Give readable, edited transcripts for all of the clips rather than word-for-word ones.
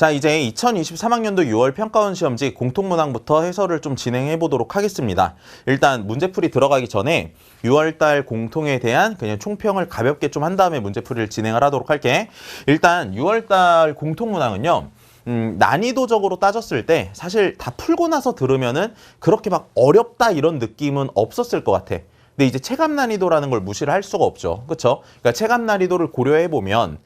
자, 이제 2023학년도 6월 평가원 시험지 공통문항부터 해설을 좀 진행해 보도록 하겠습니다. 일단 문제풀이 들어가기 전에 6월달 공통에 대한 그냥 총평을 가볍게 좀 한 다음에 문제풀이를 진행을 하도록 할게. 일단 6월달 공통문항은요. 난이도적으로 따졌을 때 사실 다 풀고 나서 들으면은 그렇게 막 어렵다 이런 느낌은 없었을 것 같아. 근데 이제 체감 난이도라는 걸 무시를 할 수가 없죠. 그렇죠? 그러니까 체감 난이도를 고려해 보면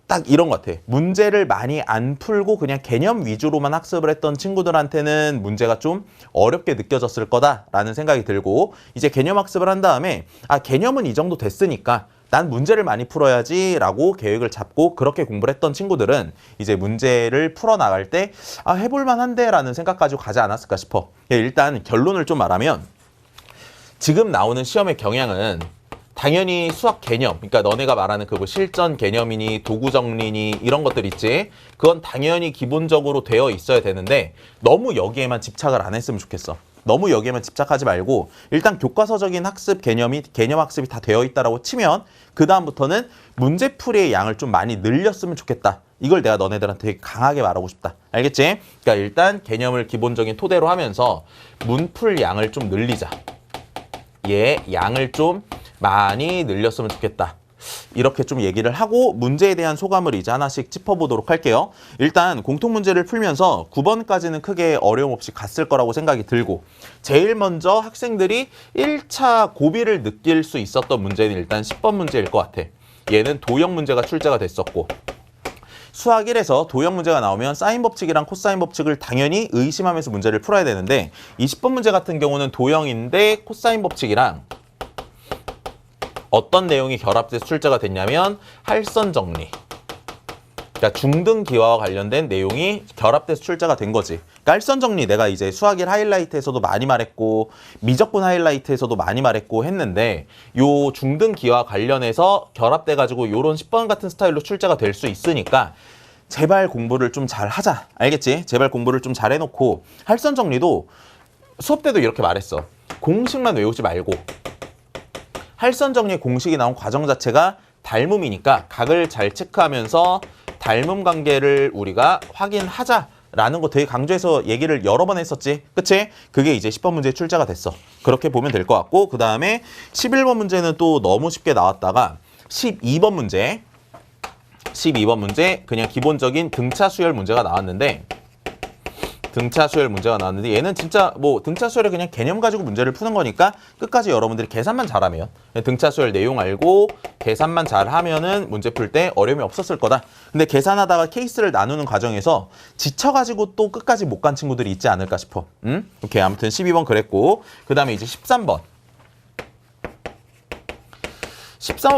딱 이런 것 같아. 문제를 많이 안 풀고 그냥 개념 위주로만 학습을 했던 친구들한테는 문제가 좀 어렵게 느껴졌을 거다라는 생각이 들고, 이제 개념 학습을 한 다음에 개념은 이 정도 됐으니까 난 문제를 많이 풀어야지 라고 계획을 잡고 그렇게 공부를 했던 친구들은 이제 문제를 풀어나갈 때 해볼만 한데 라는 생각 가지고 가지 않았을까 싶어. 일단 결론을 좀 말하면 지금 나오는 시험의 경향은 당연히 수학 개념, 그러니까 너네가 말하는 그 뭐 실전 개념이니 도구 정리니 이런 것들 있지. 그건 당연히 기본적으로 되어 있어야 되는데 너무 여기에만 집착을 안 했으면 좋겠어. 너무 여기에만 집착하지 말고 일단 교과서적인 학습 개념 학습이 다 되어 있다라고 치면 그 다음부터는 문제풀이의 양을 좀 많이 늘렸으면 좋겠다. 이걸 내가 너네들한테 되게 강하게 말하고 싶다. 알겠지? 그러니까 일단 개념을 기본적인 토대로 하면서 문풀 양을 좀 늘리자. 양을 좀 많이 늘렸으면 좋겠다. 이렇게 좀 얘기를 하고 문제에 대한 소감을 이제 하나씩 짚어보도록 할게요. 일단 공통문제를 풀면서 9번까지는 크게 어려움 없이 갔을 거라고 생각이 들고, 제일 먼저 학생들이 1차 고비를 느낄 수 있었던 문제는 일단 10번 문제일 것 같아. 얘는 도형 문제가 출제가 됐었고, 수학 1에서 도형 문제가 나오면 사인 법칙이랑 코사인 법칙을 당연히 의심하면서 문제를 풀어야 되는데 20번 문제 같은 경우는 도형인데 코사인 법칙이랑 어떤 내용이 결합돼서 출제가 됐냐면 할선 정리. 그러니까 중등기화와 관련된 내용이 결합돼서 출제가 된 거지. 그러니까 할선 정리 내가 이제 수학 1 하이라이트에서도 많이 말했고 미적분 하이라이트에서도 많이 말했고 했는데 요 중등기화 관련해서 결합돼가지고 요런 10번 같은 스타일로 출제가 될 수 있으니까 제발 공부를 좀 잘 하자. 알겠지? 제발 공부를 좀 잘 해놓고 할선 정리도 수업 때도 이렇게 말했어. 공식만 외우지 말고 할선 정리의 공식이 나온 과정 자체가 닮음이니까 각을 잘 체크하면서 닮음 관계를 우리가 확인하자라는 거 되게 강조해서 얘기를 여러 번 했었지. 그치? 그게 이제 10번 문제 출제가 됐어. 그렇게 보면 될 것 같고, 그 다음에 11번 문제는 또 너무 쉽게 나왔다가 12번 문제 그냥 기본적인 등차 수열 문제가 나왔는데 얘는 진짜 뭐 등차 수열에 그냥 개념 가지고 문제를 푸는 거니까 끝까지 여러분들이 계산만 잘하면, 등차 수열 내용 알고 계산만 잘하면은 문제 풀 때 어려움이 없었을 거다. 근데 계산하다가 케이스를 나누는 과정에서 지쳐가지고 또 끝까지 못 간 친구들이 있지 않을까 싶어. 오케이, 아무튼 12번 그랬고, 그 다음에 이제 13번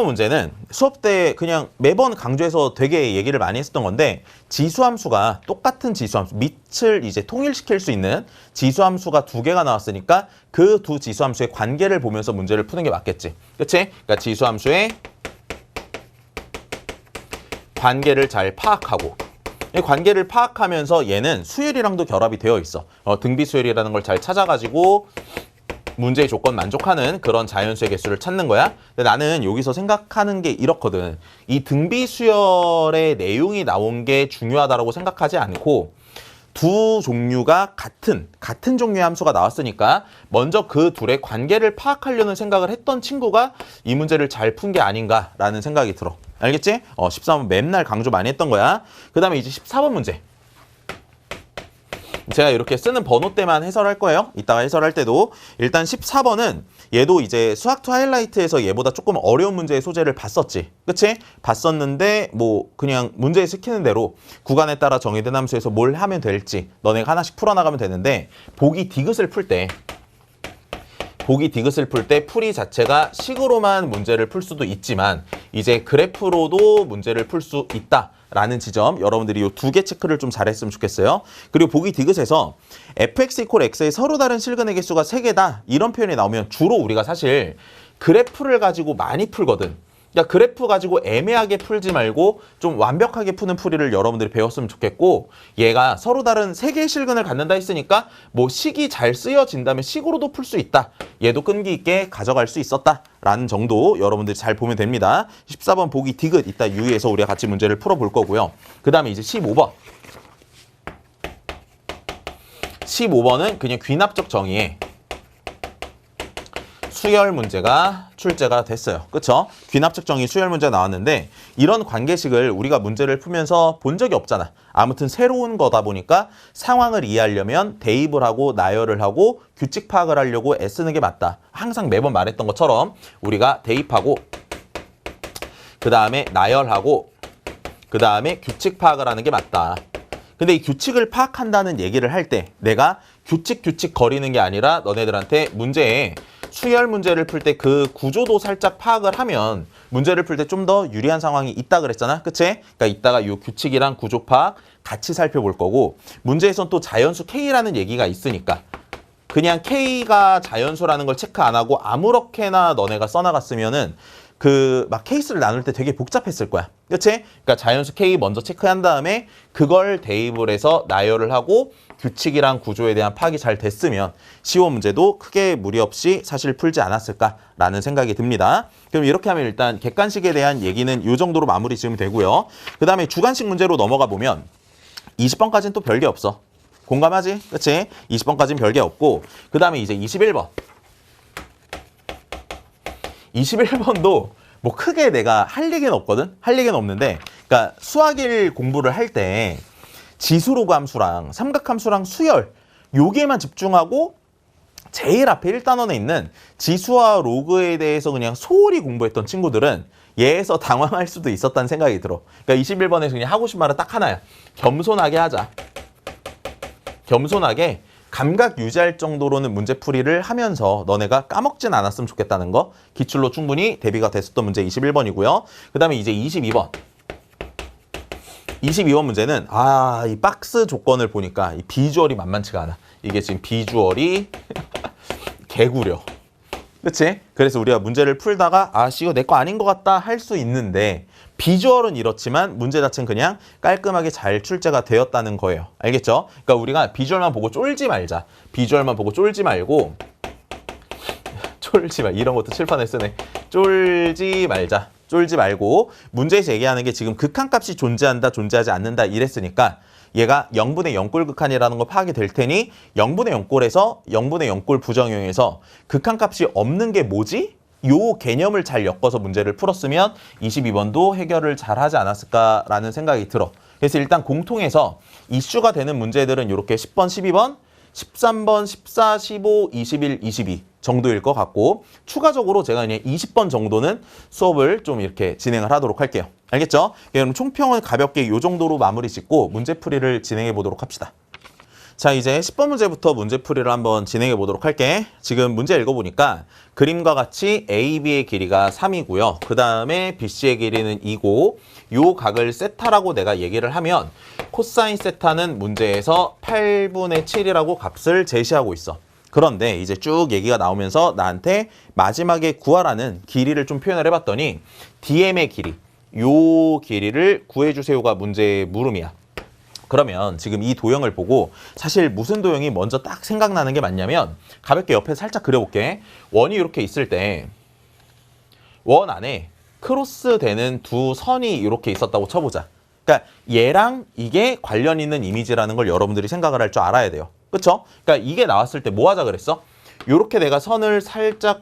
문제는 수업 때 그냥 매번 강조해서 되게 얘기를 많이 했었던 건데, 지수함수가 똑같은 지수함수, 밑을 이제 통일시킬 수 있는 지수함수가 두 개가 나왔으니까 그 두 지수함수의 관계를 보면서 문제를 푸는 게 맞겠지. 그치? 그러니까 지수함수의 관계를 잘 파악하고, 이 관계를 파악하면서 얘는 수열이랑도 결합이 되어 있어. 등비수열이라는 걸 잘 찾아가지고 문제의 조건 만족하는 그런 자연수의 개수를 찾는 거야. 근데 나는 여기서 생각하는 게 이렇거든. 이 등비수열의 내용이 나온 게 중요하다고 생각하지 않고 두 종류가 같은 종류의 함수가 나왔으니까 먼저 그 둘의 관계를 파악하려는 생각을 했던 친구가 이 문제를 잘 푼 게 아닌가라는 생각이 들어. 알겠지? 13번 맨날 강조 많이 했던 거야. 그 다음에 이제 14번 문제. 제가 이렇게 쓰는 번호 때만 해설할 거예요. 이따가 해설할 때도. 일단 14번은 얘도 이제 수학2 하이라이트에서 얘보다 조금 어려운 문제의 소재를 봤었지. 그치? 봤었는데 뭐 그냥 문제에 시키는 대로 구간에 따라 정의된 함수에서 뭘 하면 될지 너네가 하나씩 풀어나가면 되는데, 보기 디귿을 풀 때 풀이 자체가 식으로만 문제를 풀 수도 있지만 이제 그래프로도 문제를 풀 수 있다 라는 지점, 여러분들이 이 두 개 체크를 좀 잘했으면 좋겠어요. 그리고 보기 디귿에서 fx = x의 서로 다른 실근의 개수가 3개다 이런 표현이 나오면 주로 우리가 사실 그래프를 가지고 많이 풀거든. 그러니까 그래프 가지고 애매하게 풀지 말고 좀 완벽하게 푸는 풀이를 여러분들이 배웠으면 좋겠고, 얘가 서로 다른 세 개의 실근을 갖는다 했으니까 뭐 식이 잘 쓰여진다면 식으로도 풀 수 있다. 얘도 끈기 있게 가져갈 수 있었다라는 정도 여러분들이 잘 보면 됩니다. 14번 보기 디귿 이따 유의해서 우리가 같이 문제를 풀어볼 거고요. 그 다음에 이제 15번. 15번은 그냥 귀납적 정의에 수열 문제가 출제가 됐어요. 그쵸? 귀납적 정의 수열 문제 나왔는데 이런 관계식을 우리가 문제를 풀면서 본 적이 없잖아. 아무튼 새로운 거다 보니까 상황을 이해하려면 대입을 하고 나열을 하고 규칙 파악을 하려고 애쓰는 게 맞다. 항상 매번 말했던 것처럼 우리가 대입하고 그 다음에 나열하고 그 다음에 규칙 파악을 하는 게 맞다. 근데 이 규칙을 파악한다는 얘기를 할 때 내가 규칙 거리는 게 아니라 너네들한테 문제에 수열 문제를 풀 때 그 구조도 살짝 파악을 하면 문제를 풀 때 좀 더 유리한 상황이 있다 그랬잖아. 그치? 그러니까 이따가 이 규칙이랑 구조 파악 같이 살펴볼 거고, 문제에선 또 자연수 K라는 얘기가 있으니까 그냥 K가 자연수라는 걸 체크 안 하고 아무렇게나 너네가 써나갔으면은 그 막 케이스를 나눌 때 되게 복잡했을 거야. 그치? 그러니까 자연수 K 먼저 체크한 다음에 그걸 대입을 해서 나열을 하고 규칙이랑 구조에 대한 파악이 잘 됐으면 시호 문제도 크게 무리 없이 사실 풀지 않았을까라는 생각이 듭니다. 그럼 이렇게 하면 일단 객관식에 대한 얘기는 이 정도로 마무리 지으면 되고요. 그 다음에 주관식 문제로 넘어가 보면 20번까지는 또 별게 없어. 공감하지? 그치? 20번까지는 별게 없고, 그 다음에 이제 21번. 21번도 뭐 크게 내가 할 얘기는 없거든? 할 얘기는 없는데, 그러니까 수학일 공부를 할 때 지수로그 함수랑 삼각함수랑 수열 요게만 집중하고 제일 앞에 1단원에 있는 지수와 로그에 대해서 그냥 소홀히 공부했던 친구들은 얘에서 당황할 수도 있었다는 생각이 들어. 그러니까 21번에서 그냥 하고 싶은 말은 딱 하나야. 겸손하게 하자. 겸손하게 감각 유지할 정도로는 문제풀이를 하면서 너네가 까먹진 않았으면 좋겠다는 거. 기출로 충분히 대비가 됐었던 문제 21번이고요. 그 다음에 이제 22번. 22번 문제는 이 박스 조건을 보니까 이 비주얼이 만만치가 않아. 이게 지금 비주얼이 개구려. 그치? 그래서 우리가 문제를 풀다가 이거 내 거 아닌 것 같다 할 수 있는데 비주얼은 이렇지만 문제 자체는 그냥 깔끔하게 잘 출제가 되었다는 거예요. 알겠죠? 그러니까 우리가 비주얼만 보고 쫄지 말자. 비주얼만 보고 쫄지 말고 이런 것도 칠판에 쓰네. 쫄지 말자. 쫄지 말고 문제에서 얘기하는 게 지금 극한값이 존재한다, 존재하지 않는다 이랬으니까 얘가 0분의 0꼴 극한이라는 거 파악이 될 테니 0분의 0꼴에서 0분의 0꼴 부정형에서 극한값이 없는 게 뭐지? 요 개념을 잘 엮어서 문제를 풀었으면 22번도 해결을 잘 하지 않았을까라는 생각이 들어. 그래서 일단 공통해서 이슈가 되는 문제들은 이렇게 10번, 12번, 13번, 14, 15, 21, 22 정도일 것 같고 추가적으로 제가 그냥 20번 정도는 수업을 좀 이렇게 진행을 하도록 할게요. 알겠죠? 그럼 총평은 가볍게 이 정도로 마무리 짓고 문제풀이를 진행해 보도록 합시다. 자, 이제 10번 문제부터 문제풀이를 한번 진행해 보도록 할게. 지금 문제 읽어보니까 그림과 같이 AB의 길이가 3이고요. 그 다음에 BC의 길이는 2고 요 각을 세타라고 내가 얘기를 하면 코사인 세타는 문제에서 8분의 7이라고 값을 제시하고 있어. 그런데 이제 쭉 얘기가 나오면서 나한테 마지막에 구하라는 길이를 좀 표현을 해봤더니 DM의 길이, 요 길이를 구해주세요가 문제의 물음이야. 그러면 지금 이 도형을 보고 사실 무슨 도형이 먼저 딱 생각나는 게 맞냐면 가볍게 옆에 살짝 그려볼게. 원이 이렇게 있을 때 원 안에 크로스 되는 두 선이 이렇게 있었다고 쳐보자. 그러니까 얘랑 이게 관련 있는 이미지라는 걸 여러분들이 생각을 할 줄 알아야 돼요. 그쵸? 그러니까 이게 나왔을 때 뭐 하자 그랬어? 요렇게 내가 선을 살짝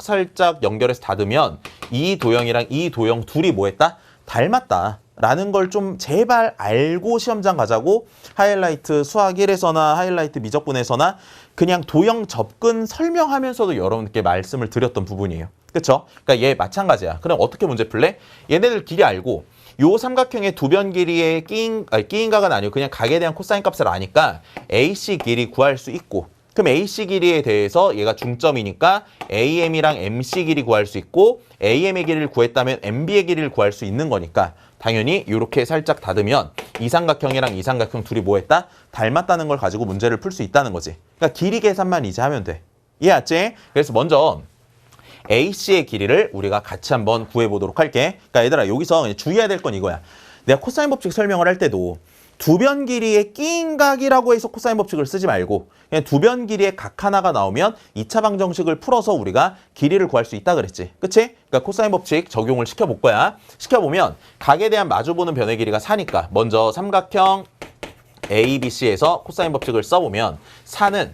연결해서 닫으면 이 도형이랑 이 도형 둘이 뭐 했다? 닮았다. 라는 걸 좀 제발 알고 시험장 가자고 하이라이트 수학 1에서나 하이라이트 미적분에서나 그냥 도형 접근 설명하면서도 여러분께 말씀을 드렸던 부분이에요. 그쵸? 그러니까 얘 마찬가지야. 그럼 어떻게 문제 풀래? 얘네들 길이 알고 요 삼각형의 두 변 길이의 끼인 각은 아니고 그냥 각에 대한 코사인 값을 아니까 AC 길이 구할 수 있고 그럼 AC 길이에 대해서 얘가 중점이니까 AM이랑 MC 길이 구할 수 있고 AM의 길이를 구했다면 MB의 길이를 구할 수 있는 거니까 당연히 이렇게 살짝 닫으면 이 삼각형이랑 이 삼각형 둘이 뭐 했다? 닮았다는 걸 가지고 문제를 풀 수 있다는 거지. 그러니까 길이 계산만 이제 하면 돼. 이해했지? 그래서 먼저 AC의 길이를 우리가 같이 한번 구해보도록 할게. 그러니까 얘들아 여기서 그냥 주의해야 될 건 이거야. 내가 코사인 법칙 설명을 할 때도 두 변 길이의 끼인 각이라고 해서 코사인 법칙을 쓰지 말고 그냥 두 변 길이의 각 하나가 나오면 2차 방정식을 풀어서 우리가 길이를 구할 수 있다 그랬지. 그치? 그러니까 코사인 법칙 적용을 시켜볼 거야. 시켜보면 각에 대한 마주보는 변의 길이가 4니까 먼저 삼각형 ABC에서 코사인 법칙을 써보면 4는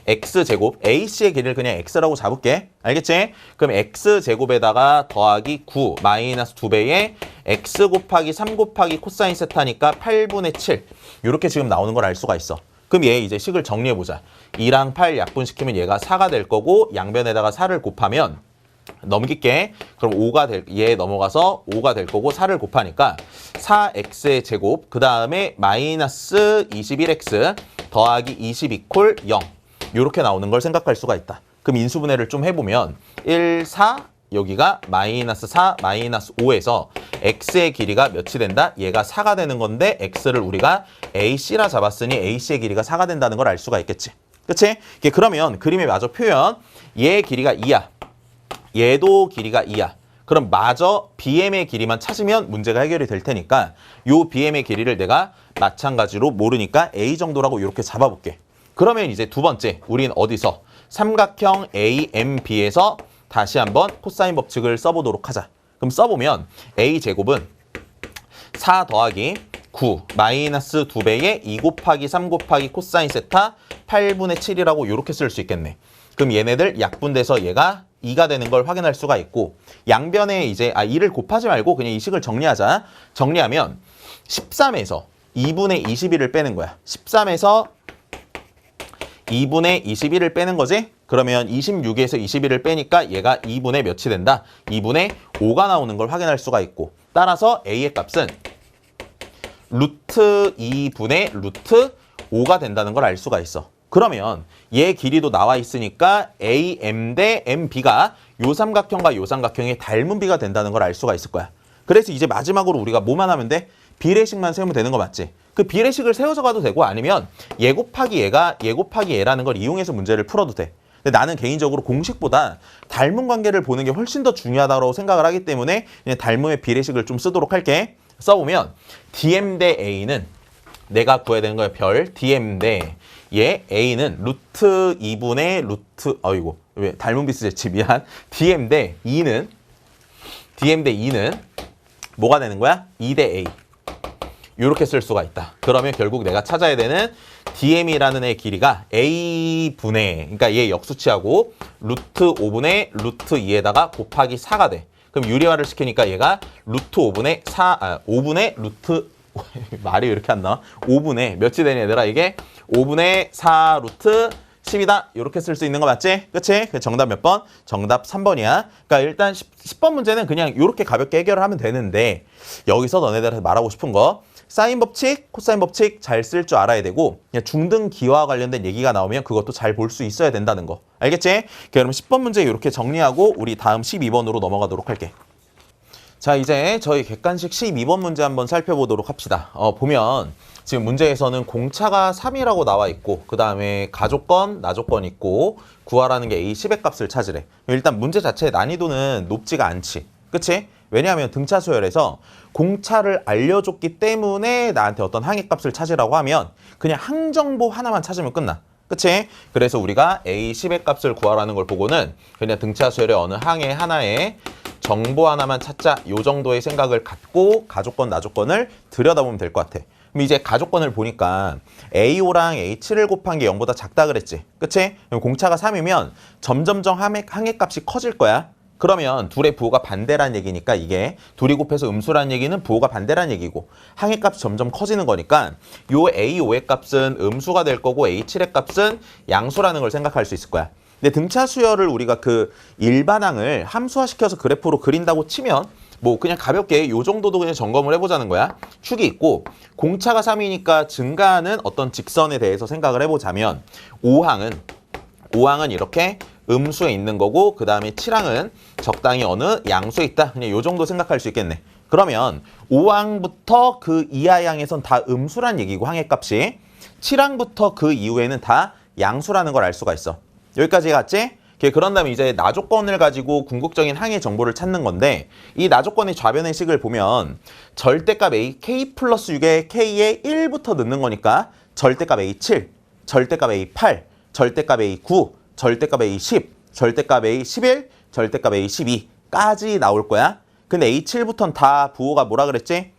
x제곱, AC의 길이를 그냥 x라고 잡을게. 알겠지? 그럼 x제곱에다가 더하기 9 마이너스 2배의 x 곱하기 3 곱하기 코사인 세타니까 8분의 7 이렇게 지금 나오는 걸 알 수가 있어. 그럼 얘 이제 식을 정리해보자. 2랑 8 약분시키면 얘가 4가 될 거고 양변에다가 4를 곱하면 넘길게. 그럼 5가 얘 넘어가서 5가 될 거고 4를 곱하니까 4x의 제곱 그 다음에 마이너스 21x 더하기 22콜 0 이렇게 나오는 걸 생각할 수가 있다. 그럼 인수분해를 좀 해보면 1, 4 여기가 마이너스 4, 마이너스 5에서 x의 길이가 몇이 된다? 얘가 4가 되는 건데 x를 우리가 AC라 잡았으니 AC의 길이가 4가 된다는 걸 알 수가 있겠지. 그치? 그러면 그림의 마저 표현 얘의 길이가 2야. 얘도 길이가 2야. 그럼 마저 BM의 길이만 찾으면 문제가 해결이 될 테니까 요 BM의 길이를 내가 마찬가지로 모르니까 A 정도라고 이렇게 잡아볼게. 그러면 이제 두 번째, 우린 어디서? 삼각형 AMB에서 다시 한번 코사인 법칙을 써보도록 하자. 그럼 써보면 A제곱은 4 더하기 9 마이너스 2배의 2 곱하기 3 곱하기 코사인 세타 8분의 7이라고 이렇게 쓸 수 있겠네. 그럼 얘네들 약분돼서 얘가 2가 되는 걸 확인할 수가 있고 양변에 이제 2를 곱하지 말고 그냥 이 식을 정리하자. 정리하면 13에서 2분의 21을 빼는 거야. 13에서 2분의 21을 빼는 거지? 그러면 26에서 21을 빼니까 얘가 2분의 몇이 된다? 2분의 5가 나오는 걸 확인할 수가 있고 따라서 A의 값은 루트 2분의 루트 5가 된다는 걸 알 수가 있어. 그러면 얘 길이도 나와 있으니까 AM 대 MB가 요 삼각형과 요 삼각형의 닮은 비가 된다는 걸 알 수가 있을 거야. 그래서 이제 마지막으로 우리가 뭐만 하면 돼? 비례식만 세우면 되는 거 맞지? 그 비례식을 세워서 가도 되고 아니면 얘 곱하기 얘가 얘 곱하기 얘라는 걸 이용해서 문제를 풀어도 돼. 근데 나는 개인적으로 공식보다 닮은 관계를 보는 게 훨씬 더 중요하다고 생각을 하기 때문에 그냥 닮음의 비례식을 좀 쓰도록 할게. 써보면 DM 대 A는 내가 구해야 되는 거야. 별 DM 대 얘 A는 루트 2분의 루트 어이구 왜 닮은 비스 제치 미안. DM 대 2는 뭐가 되는 거야? 2 대 A 이렇게 쓸 수가 있다. 그러면 결국 내가 찾아야 되는 DM이라는 애 길이가 A분의 그러니까 얘 역수치하고 루트 5분의 루트 2에다가 곱하기 4가 돼. 그럼 유리화를 시키니까 얘가 루트 5분의 5분의 루트 말이 왜 이렇게 안 나와? 5분의 몇이 되냐 얘들아 이게 5분의 4 루트 10이다. 이렇게 쓸 수 있는 거 맞지? 그치? 정답 몇 번? 정답 3번이야. 그러니까 일단 10번 문제는 그냥 이렇게 가볍게 해결을 하면 되는데 여기서 너네들한테 말하고 싶은 거 사인 법칙, 코사인 법칙 잘 쓸 줄 알아야 되고 그냥 중등 기하와 관련된 얘기가 나오면 그것도 잘 볼 수 있어야 된다는 거. 알겠지? 그럼 10번 문제 이렇게 정리하고 우리 다음 12번으로 넘어가도록 할게. 자 이제 저희 객관식 12번 문제 한번 살펴보도록 합시다. 보면 지금 문제에서는 공차가 3이라고 나와 있고 그 다음에 가조건, 나조건 있고 구하라는 게 A10의 값을 찾으래. 일단 문제 자체의 난이도는 높지가 않지. 그치? 왜냐하면 등차 수열에서 공차를 알려줬기 때문에 나한테 어떤 항의값을 찾으라고 하면 그냥 항정보 하나만 찾으면 끝나. 그치? 그래서 우리가 A10의 값을 구하라는 걸 보고는 그냥 등차 수열의 어느 항해 하나에 정보 하나만 찾자 요 정도의 생각을 갖고 가조건, 나조건을 들여다보면 될 것 같아. 그럼 이제 가조건을 보니까 A5랑 A7을 곱한 게 0보다 작다 그랬지. 그치? 그럼 공차가 3이면 점점점 항해값이 커질 거야. 그러면 둘의 부호가 반대란 얘기니까 이게 둘이 곱해서 음수란 얘기는 부호가 반대란 얘기고 항해값이 점점 커지는 거니까 요 A5의 값은 음수가 될 거고 A7의 값은 양수라는 걸 생각할 수 있을 거야. 근데 등차 수열을 우리가 그 일반항을 함수화시켜서 그래프로 그린다고 치면 뭐 그냥 가볍게 요 정도도 그냥 점검을 해보자는 거야. 축이 있고 공차가 3이니까 증가하는 어떤 직선에 대해서 생각을 해보자면 5항은 이렇게 음수에 있는 거고 그 다음에 7항은 적당히 어느 양수에 있다. 그냥 요 정도 생각할 수 있겠네. 그러면 5항부터 그 이하의 항에선 다 음수란 얘기고 항해값이 7항부터 그 이후에는 다 양수라는 걸 알 수가 있어. 여기까지 갔지? 그런 다음에 이제 나조건을 가지고 궁극적인 항의 정보를 찾는 건데 이 나조건의 좌변의 식을 보면 절대값 A, K 플러스 6에 K에 1부터 넣는 거니까 절대값 A7, 절대값 A8, 절대값 A9, 절대값 A10, 절대값 A11, 절대값 A12까지 나올 거야. 근데 A7부터는 다 부호가 뭐라 그랬지?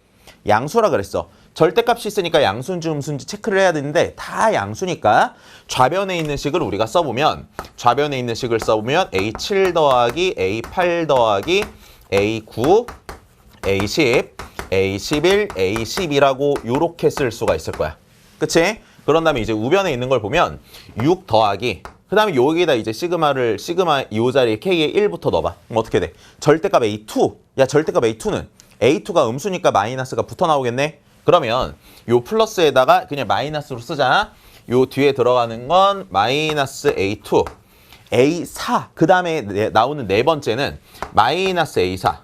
양수라 그랬어. 절대값이 있으니까 양수인지 음수인지 체크를 해야 되는데 다 양수니까 좌변에 있는 식을 우리가 써보면 좌변에 있는 식을 써보면 A7 더하기 A8 더하기 A9, A10, A11, A12라고 요렇게 쓸 수가 있을 거야. 그치? 그런 다음에 이제 우변에 있는 걸 보면 6 더하기 그 다음에 여기다 이제 시그마 이 자리에 K에 1부터 넣어봐. 그럼 어떻게 돼? 절대값 A2. 야, 절대값 A2는 A2가 음수니까 마이너스가 붙어 나오겠네? 그러면 요 플러스에다가 그냥 마이너스로 쓰자. 요 뒤에 들어가는 건 마이너스 A2, A4. 그 다음에 나오는 네 번째는 마이너스 A4.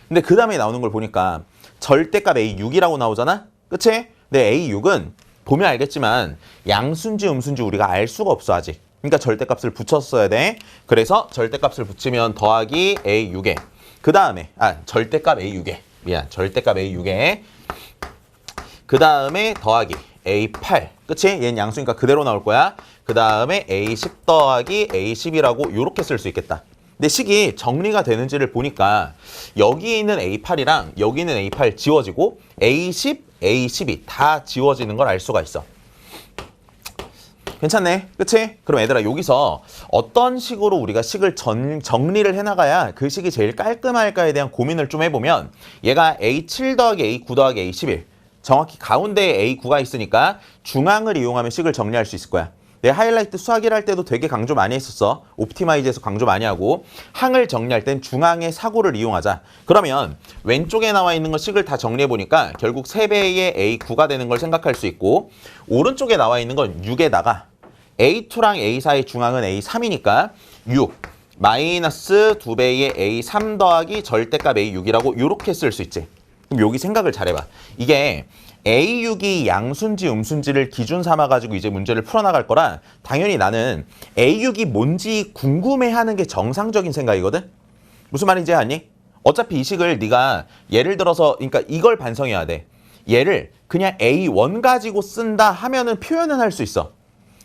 근데 그 다음에 나오는 걸 보니까 절대값 A6이라고 나오잖아? 그치? 근데 A6은 보면 알겠지만 양수인지 음수인지 우리가 알 수가 없어 아직. 그러니까 절대값을 붙였어야 돼. 그래서 절대값을 붙이면 더하기 A6에 그 다음에 절대값 A6에 절대값 A6에 그 다음에 더하기 A8 그치? 얘는 양수니까 그대로 나올 거야. 그 다음에 A10 더하기 A10이라고 요렇게 쓸 수 있겠다. 근데 식이 정리가 되는지를 보니까 여기 있는 A8이랑 여기 있는 A8 지워지고 A10, A12 다 지워지는 걸 알 수가 있어. 괜찮네. 그치? 그럼 얘들아 여기서 어떤 식으로 우리가 식을 정리를 해나가야 그 식이 제일 깔끔할까에 대한 고민을 좀 해보면 얘가 A7 더하기 A9 더하기 A11 정확히 가운데에 A9가 있으니까 중앙을 이용하면 식을 정리할 수 있을 거야. 내가 하이라이트 수학일 할 때도 되게 강조 많이 했었어. 옵티마이즈에서 강조 많이 하고 항을 정리할 땐 중앙의 사고를 이용하자. 그러면 왼쪽에 나와 있는 거 식을 다 정리해보니까 결국 3배의 A9가 되는 걸 생각할 수 있고 오른쪽에 나와 있는 건 6에다가 A2랑 A4의 중앙은 A3이니까 6 마이너스 2배의 A3 더하기 절대값 A6이라고 이렇게 쓸 수 있지. 그럼 여기 생각을 잘해봐. 이게 A6이 양수인지 음수인지를 기준 삼아가지고 이제 문제를 풀어나갈 거라 당연히 나는 A6이 뭔지 궁금해하는 게 정상적인 생각이거든? 무슨 말인지 아니? 어차피 이 식을 네가 예를 들어서 그러니까 이걸 반성해야 돼. 얘를 그냥 A1 가지고 쓴다 하면은 표현은 할 수 있어.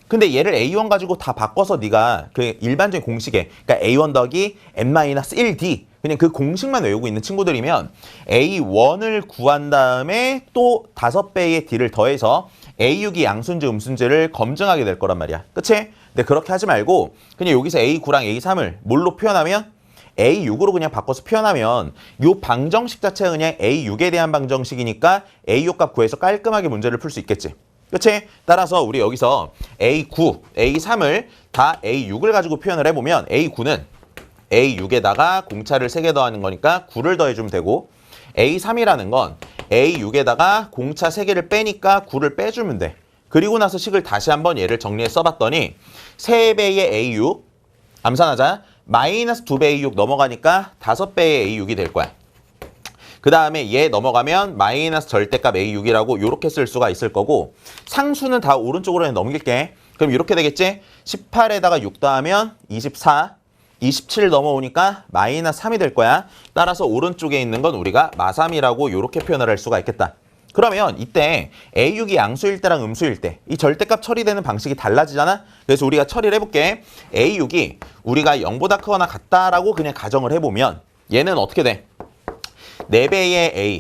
근데 얘를 A1 가지고 다 바꿔서 네가 그 일반적인 공식에 그러니까 A1 더하기 N-1D 그냥 그 공식만 외우고 있는 친구들이면 A1을 구한 다음에 또 5배의 D를 더해서 A6이 양수인지 음수인지를 검증하게 될 거란 말이야. 그치? 근데 그렇게 하지 말고 그냥 여기서 A9랑 A3을 뭘로 표현하면? A6으로 그냥 바꿔서 표현하면 이 방정식 자체가 그냥 A6에 대한 방정식이니까 A6 값 구해서 깔끔하게 문제를 풀 수 있겠지. 그치? 따라서 우리 여기서 A9, A3을 다 A6을 가지고 표현을 해보면 A9는 A6에다가 공차를 3개 더하는 거니까 9를 더해주면 되고 A3이라는 건 A6에다가 공차 3개를 빼니까 9를 빼주면 돼. 그리고 나서 식을 다시 한번 얘를 정리해 써봤더니 3배의 A6 암산하자 마이너스 2배의 A6 넘어가니까 5배의 A6이 될 거야. 그 다음에 얘 넘어가면 마이너스 절대값 A6이라고 이렇게 쓸 수가 있을 거고 상수는 다 오른쪽으로 넘길게. 그럼 이렇게 되겠지? 18에다가 6 더하면 24, 27 넘어오니까 마이너스 3이 될 거야. 따라서 오른쪽에 있는 건 우리가 마삼이라고 이렇게 표현을 할 수가 있겠다. 그러면 이때 A6이 양수일 때랑 음수일 때 이 절대값 처리되는 방식이 달라지잖아? 그래서 우리가 처리를 해볼게. A6이 우리가 0보다 크거나 같다라고 그냥 가정을 해보면 얘는 어떻게 돼? 4배의 A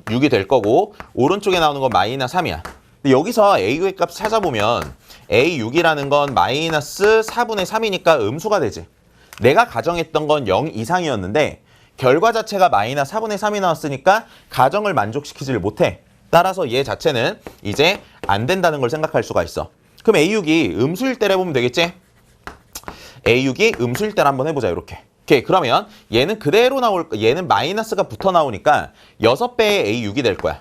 6이 될 거고 오른쪽에 나오는 건 마이너스 3이야. 근데 여기서 A6의 값 찾아보면 A6이라는 건 마이너스 4분의 3이니까 음수가 되지. 내가 가정했던 건 0 이상이었는데 결과 자체가 마이너스 4분의 3이 나왔으니까 가정을 만족시키지를 못해. 따라서 얘 자체는 이제 안 된다는 걸 생각할 수가 있어. 그럼 A6이 음수일 때를 해보면 되겠지? A6이 음수일 때를 한번 해보자 이렇게. 오케이, 그러면 얘는 그대로 얘는 마이너스가 붙어 나오니까 6배의 A6이 될 거야.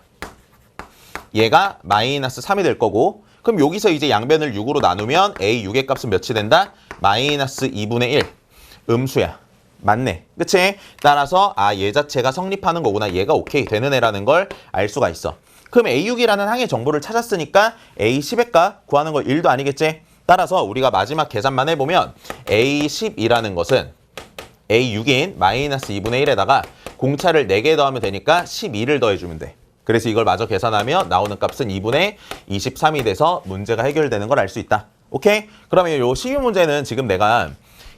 얘가 마이너스 3이 될 거고 그럼 여기서 이제 양변을 6으로 나누면 A6의 값은 몇이 된다? 마이너스 2분의 1. 음수야. 맞네. 그치? 따라서 얘 자체가 성립하는 거구나. 얘가 오케이 되는 애라는 걸 알 수가 있어. 그럼 A6이라는 항의 정보를 찾았으니까 A10의 값 구하는 거 1도 아니겠지? 따라서 우리가 마지막 계산만 해보면 A10이라는 것은 A6인 마이너스 2분의 1에다가 공차를 4개 더하면 되니까 12를 더해주면 돼. 그래서 이걸 마저 계산하면 나오는 값은 2분의 23이 돼서 문제가 해결되는 걸 알 수 있다. 오케이? 그러면 이 12문제는 지금 내가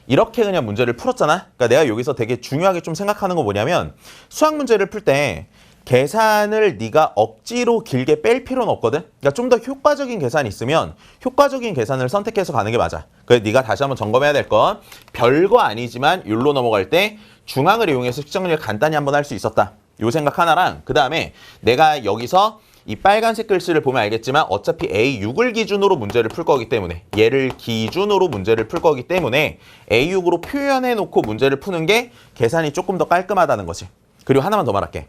이렇게 그냥 문제를 풀었잖아. 그러니까 내가 여기서 되게 중요하게 좀 생각하는 거 뭐냐면 수학 문제를 풀 때 계산을 네가 억지로 길게 뺄 필요는 없거든. 그러니까 좀 더 효과적인 계산이 있으면 효과적인 계산을 선택해서 가는 게 맞아. 그래서 네가 다시 한번 점검해야 될 건 별거 아니지만 율로 넘어갈 때 중앙을 이용해서 식정리를 간단히 한번 할 수 있었다. 요 생각 하나랑 그 다음에 내가 여기서 이 빨간색 글씨를 보면 알겠지만 어차피 A6을 기준으로 문제를 풀 거기 때문에 얘를 기준으로 문제를 풀 거기 때문에 A6으로 표현해 놓고 문제를 푸는 게 계산이 조금 더 깔끔하다는 거지. 그리고 하나만 더 말할게.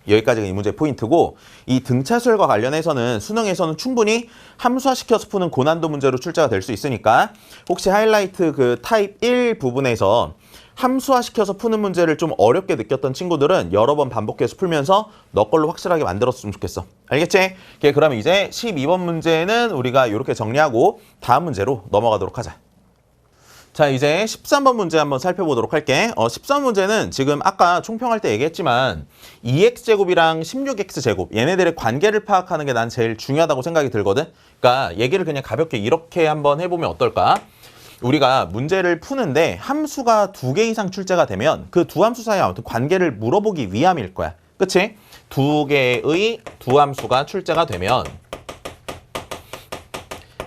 여기까지가 이 문제의 포인트고 이 등차수열과 관련해서는 수능에서는 충분히 함수화시켜서 푸는 고난도 문제로 출제가 될 수 있으니까 혹시 하이라이트 그 타입 1 부분에서 함수화시켜서 푸는 문제를 좀 어렵게 느꼈던 친구들은 여러 번 반복해서 풀면서 너 걸로 확실하게 만들었으면 좋겠어. 알겠지? 그러면 이제 12번 문제는 우리가 이렇게 정리하고 다음 문제로 넘어가도록 하자. 자, 이제 13번 문제 한번 살펴보도록 할게. 13번 문제는 지금 아까 총평할 때 얘기했지만 2x제곱이랑 16x제곱 얘네들의 관계를 파악하는 게 난 제일 중요하다고 생각이 들거든. 그러니까 얘기를 그냥 가볍게 이렇게 한번 해보면 어떨까? 우리가 문제를 푸는데 함수가 2개 이상 출제가 되면 그 두 함수 사이에 아무튼 관계를 물어보기 위함일 거야. 그치? 2개의 두 함수가 출제가 되면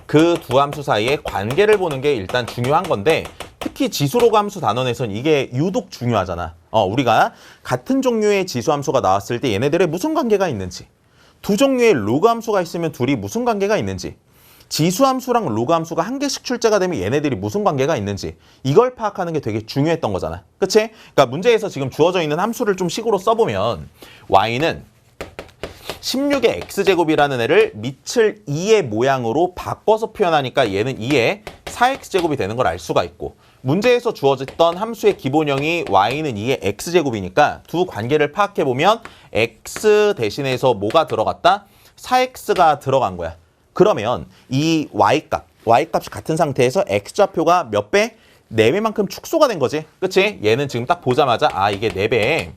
그 두 함수 사이에 관계를 보는 게 일단 중요한 건데 특히 지수로그 함수 단원에선 이게 유독 중요하잖아. 우리가 같은 종류의 지수 함수가 나왔을 때 얘네들의 무슨 관계가 있는지, 두 종류의 로그 함수가 있으면 둘이 무슨 관계가 있는지, 지수 함수랑 로그 함수가 한 개씩 출제가 되면 얘네들이 무슨 관계가 있는지 이걸 파악하는 게 되게 중요했던 거잖아. 그치? 그러니까 문제에서 지금 주어져 있는 함수를 좀 식으로 써보면 y는 16의 x제곱이라는 애를 밑을 2의 모양으로 바꿔서 표현하니까 얘는 2의 4x제곱이 되는 걸 알 수가 있고 문제에서 주어졌던 함수의 기본형이 y는 2의 x제곱이니까 두 관계를 파악해보면 x 대신해서 뭐가 들어갔다? 4x가 들어간 거야. 그러면 이 y값이 같은 상태에서 x좌표가 몇 배? 4배만큼 축소가 된 거지. 그치? 얘는 지금 딱 보자마자 이게 4배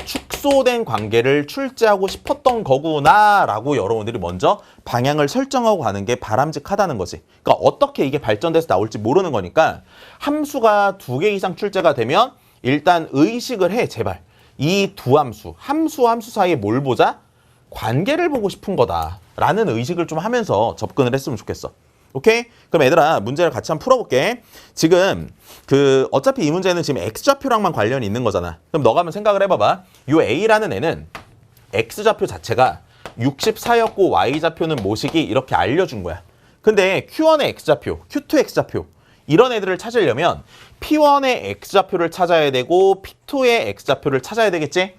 축소된 관계를 출제하고 싶었던 거구나 라고 여러분들이 먼저 방향을 설정하고 가는 게 바람직하다는 거지. 그러니까 어떻게 이게 발전돼서 나올지 모르는 거니까 함수가 2개 이상 출제가 되면 일단 의식을 해, 제발. 이 두 함수 사이에 뭘 보자? 관계를 보고 싶은 거다 라는 의식을 좀 하면서 접근을 했으면 좋겠어. 오케이? 그럼 얘들아 문제를 같이 한번 풀어볼게. 지금 어차피 이 문제는 지금 x좌표랑만 관련이 있는 거잖아. 그럼 너가 한번 생각을 해봐봐. 요 a라는 애는 x좌표 자체가 64였고 y좌표는 뭐시기 이렇게 알려준 거야. 근데 q1의 x좌표, q2의 x좌표 이런 애들을 찾으려면 p1의 x좌표를 찾아야 되고 p2의 x좌표를 찾아야 되겠지?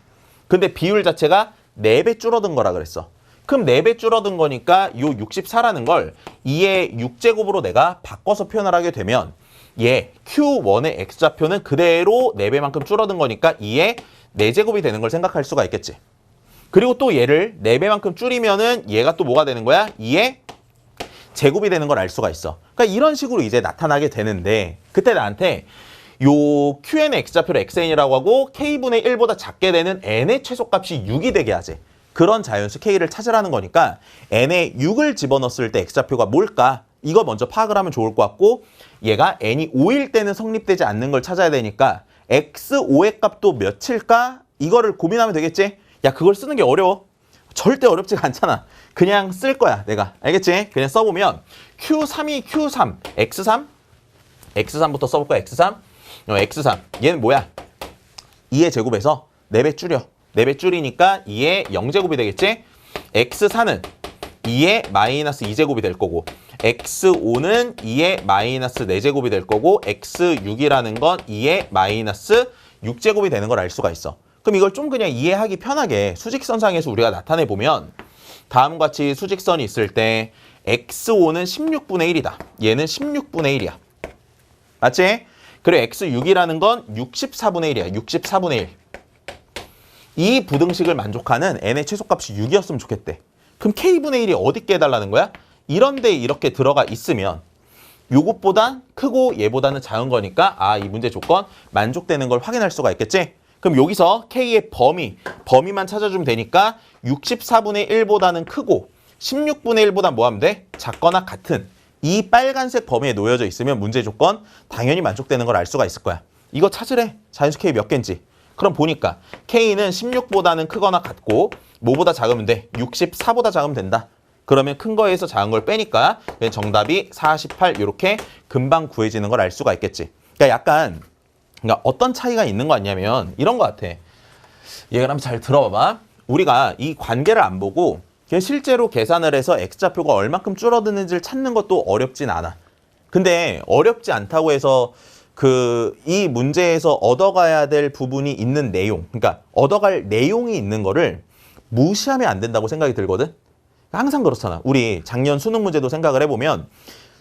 근데 비율 자체가 4배 줄어든 거라 그랬어. 그럼 4배 줄어든 거니까 요 64라는 걸 2의 6제곱으로 내가 바꿔서 표현을 하게 되면 얘 Q1의 X좌표는 그대로 4배만큼 줄어든 거니까 2의 4제곱이 되는 걸 생각할 수가 있겠지. 그리고 또 얘를 4배만큼 줄이면은 얘가 또 뭐가 되는 거야? 2의 제곱이 되는 걸 알 수가 있어. 그러니까 이런 식으로 이제 나타나게 되는데 그때 나한테 요 Qn의 X좌표를 Xn이라고 하고 K분의 1보다 작게 되는 N의 최소값이 6이 되게 하지. 그런 자연수 K를 찾으라는 거니까 N에 6을 집어넣었을 때 X좌표가 뭘까? 이거 먼저 파악을 하면 좋을 것 같고 얘가 N이 5일 때는 성립되지 않는 걸 찾아야 되니까 X5의 값도 몇일까? 이거를 고민하면 되겠지? 야 그걸 쓰는 게 어려워. 절대 어렵지가 않잖아. 그냥 쓸 거야 내가. 알겠지? 그냥 써보면 Q3이 Q3, X3? X3부터 써볼까? X3? X3 얘는 뭐야? 2의 제곱에서 4배 줄여. 4배 줄이니까 2의 0제곱이 되겠지? X4는 2의 마이너스 2제곱이 될 거고 X5는 2의 마이너스 4제곱이 될 거고 X6이라는 건 2의 마이너스 6제곱이 되는 걸 알 수가 있어. 그럼 이걸 좀 그냥 이해하기 편하게 수직선상에서 우리가 나타내보면 다음과 같이 수직선이 있을 때 X5는 16분의 1이다. 얘는 16분의 1이야. 맞지? 그리고 X6이라는 건 64분의 1이야. 64분의 1. 이 부등식을 만족하는 n의 최소값이 6이었으면 좋겠대. 그럼 k분의 1이 어디 깨달라는 거야? 이런데 이렇게 들어가 있으면 요것보단 크고 얘보다는 작은 거니까 아, 이 문제 조건 만족되는 걸 확인할 수가 있겠지? 그럼 여기서 K의 범위만 찾아주면 되니까 64분의 1보다는 크고 16분의 1보다 뭐 하면 돼? 작거나 같은 이 빨간색 범위에 놓여져 있으면 문제 조건 당연히 만족되는 걸 알 수가 있을 거야. 이거 찾으래. 자연수 K 몇 개인지. 그럼 보니까 K는 16보다는 크거나 같고 뭐보다 작으면 돼? 64보다 작으면 된다. 그러면 큰 거에서 작은 걸 빼니까 정답이 48 이렇게 금방 구해지는 걸 알 수가 있겠지. 그러니까 약간 어떤 차이가 있는 거 같냐면 이런 거 같아. 얘가 한번 잘 들어봐봐. 우리가 이 관계를 안 보고 실제로 계산을 해서 X좌표가 얼마큼 줄어드는지를 찾는 것도 어렵진 않아. 근데 어렵지 않다고 해서 이 문제에서 얻어가야 될 부분이 있는 내용, 그러니까 얻어갈 내용이 있는 거를 무시하면 안 된다고 생각이 들거든. 항상 그렇잖아. 우리 작년 수능 문제도 생각을 해보면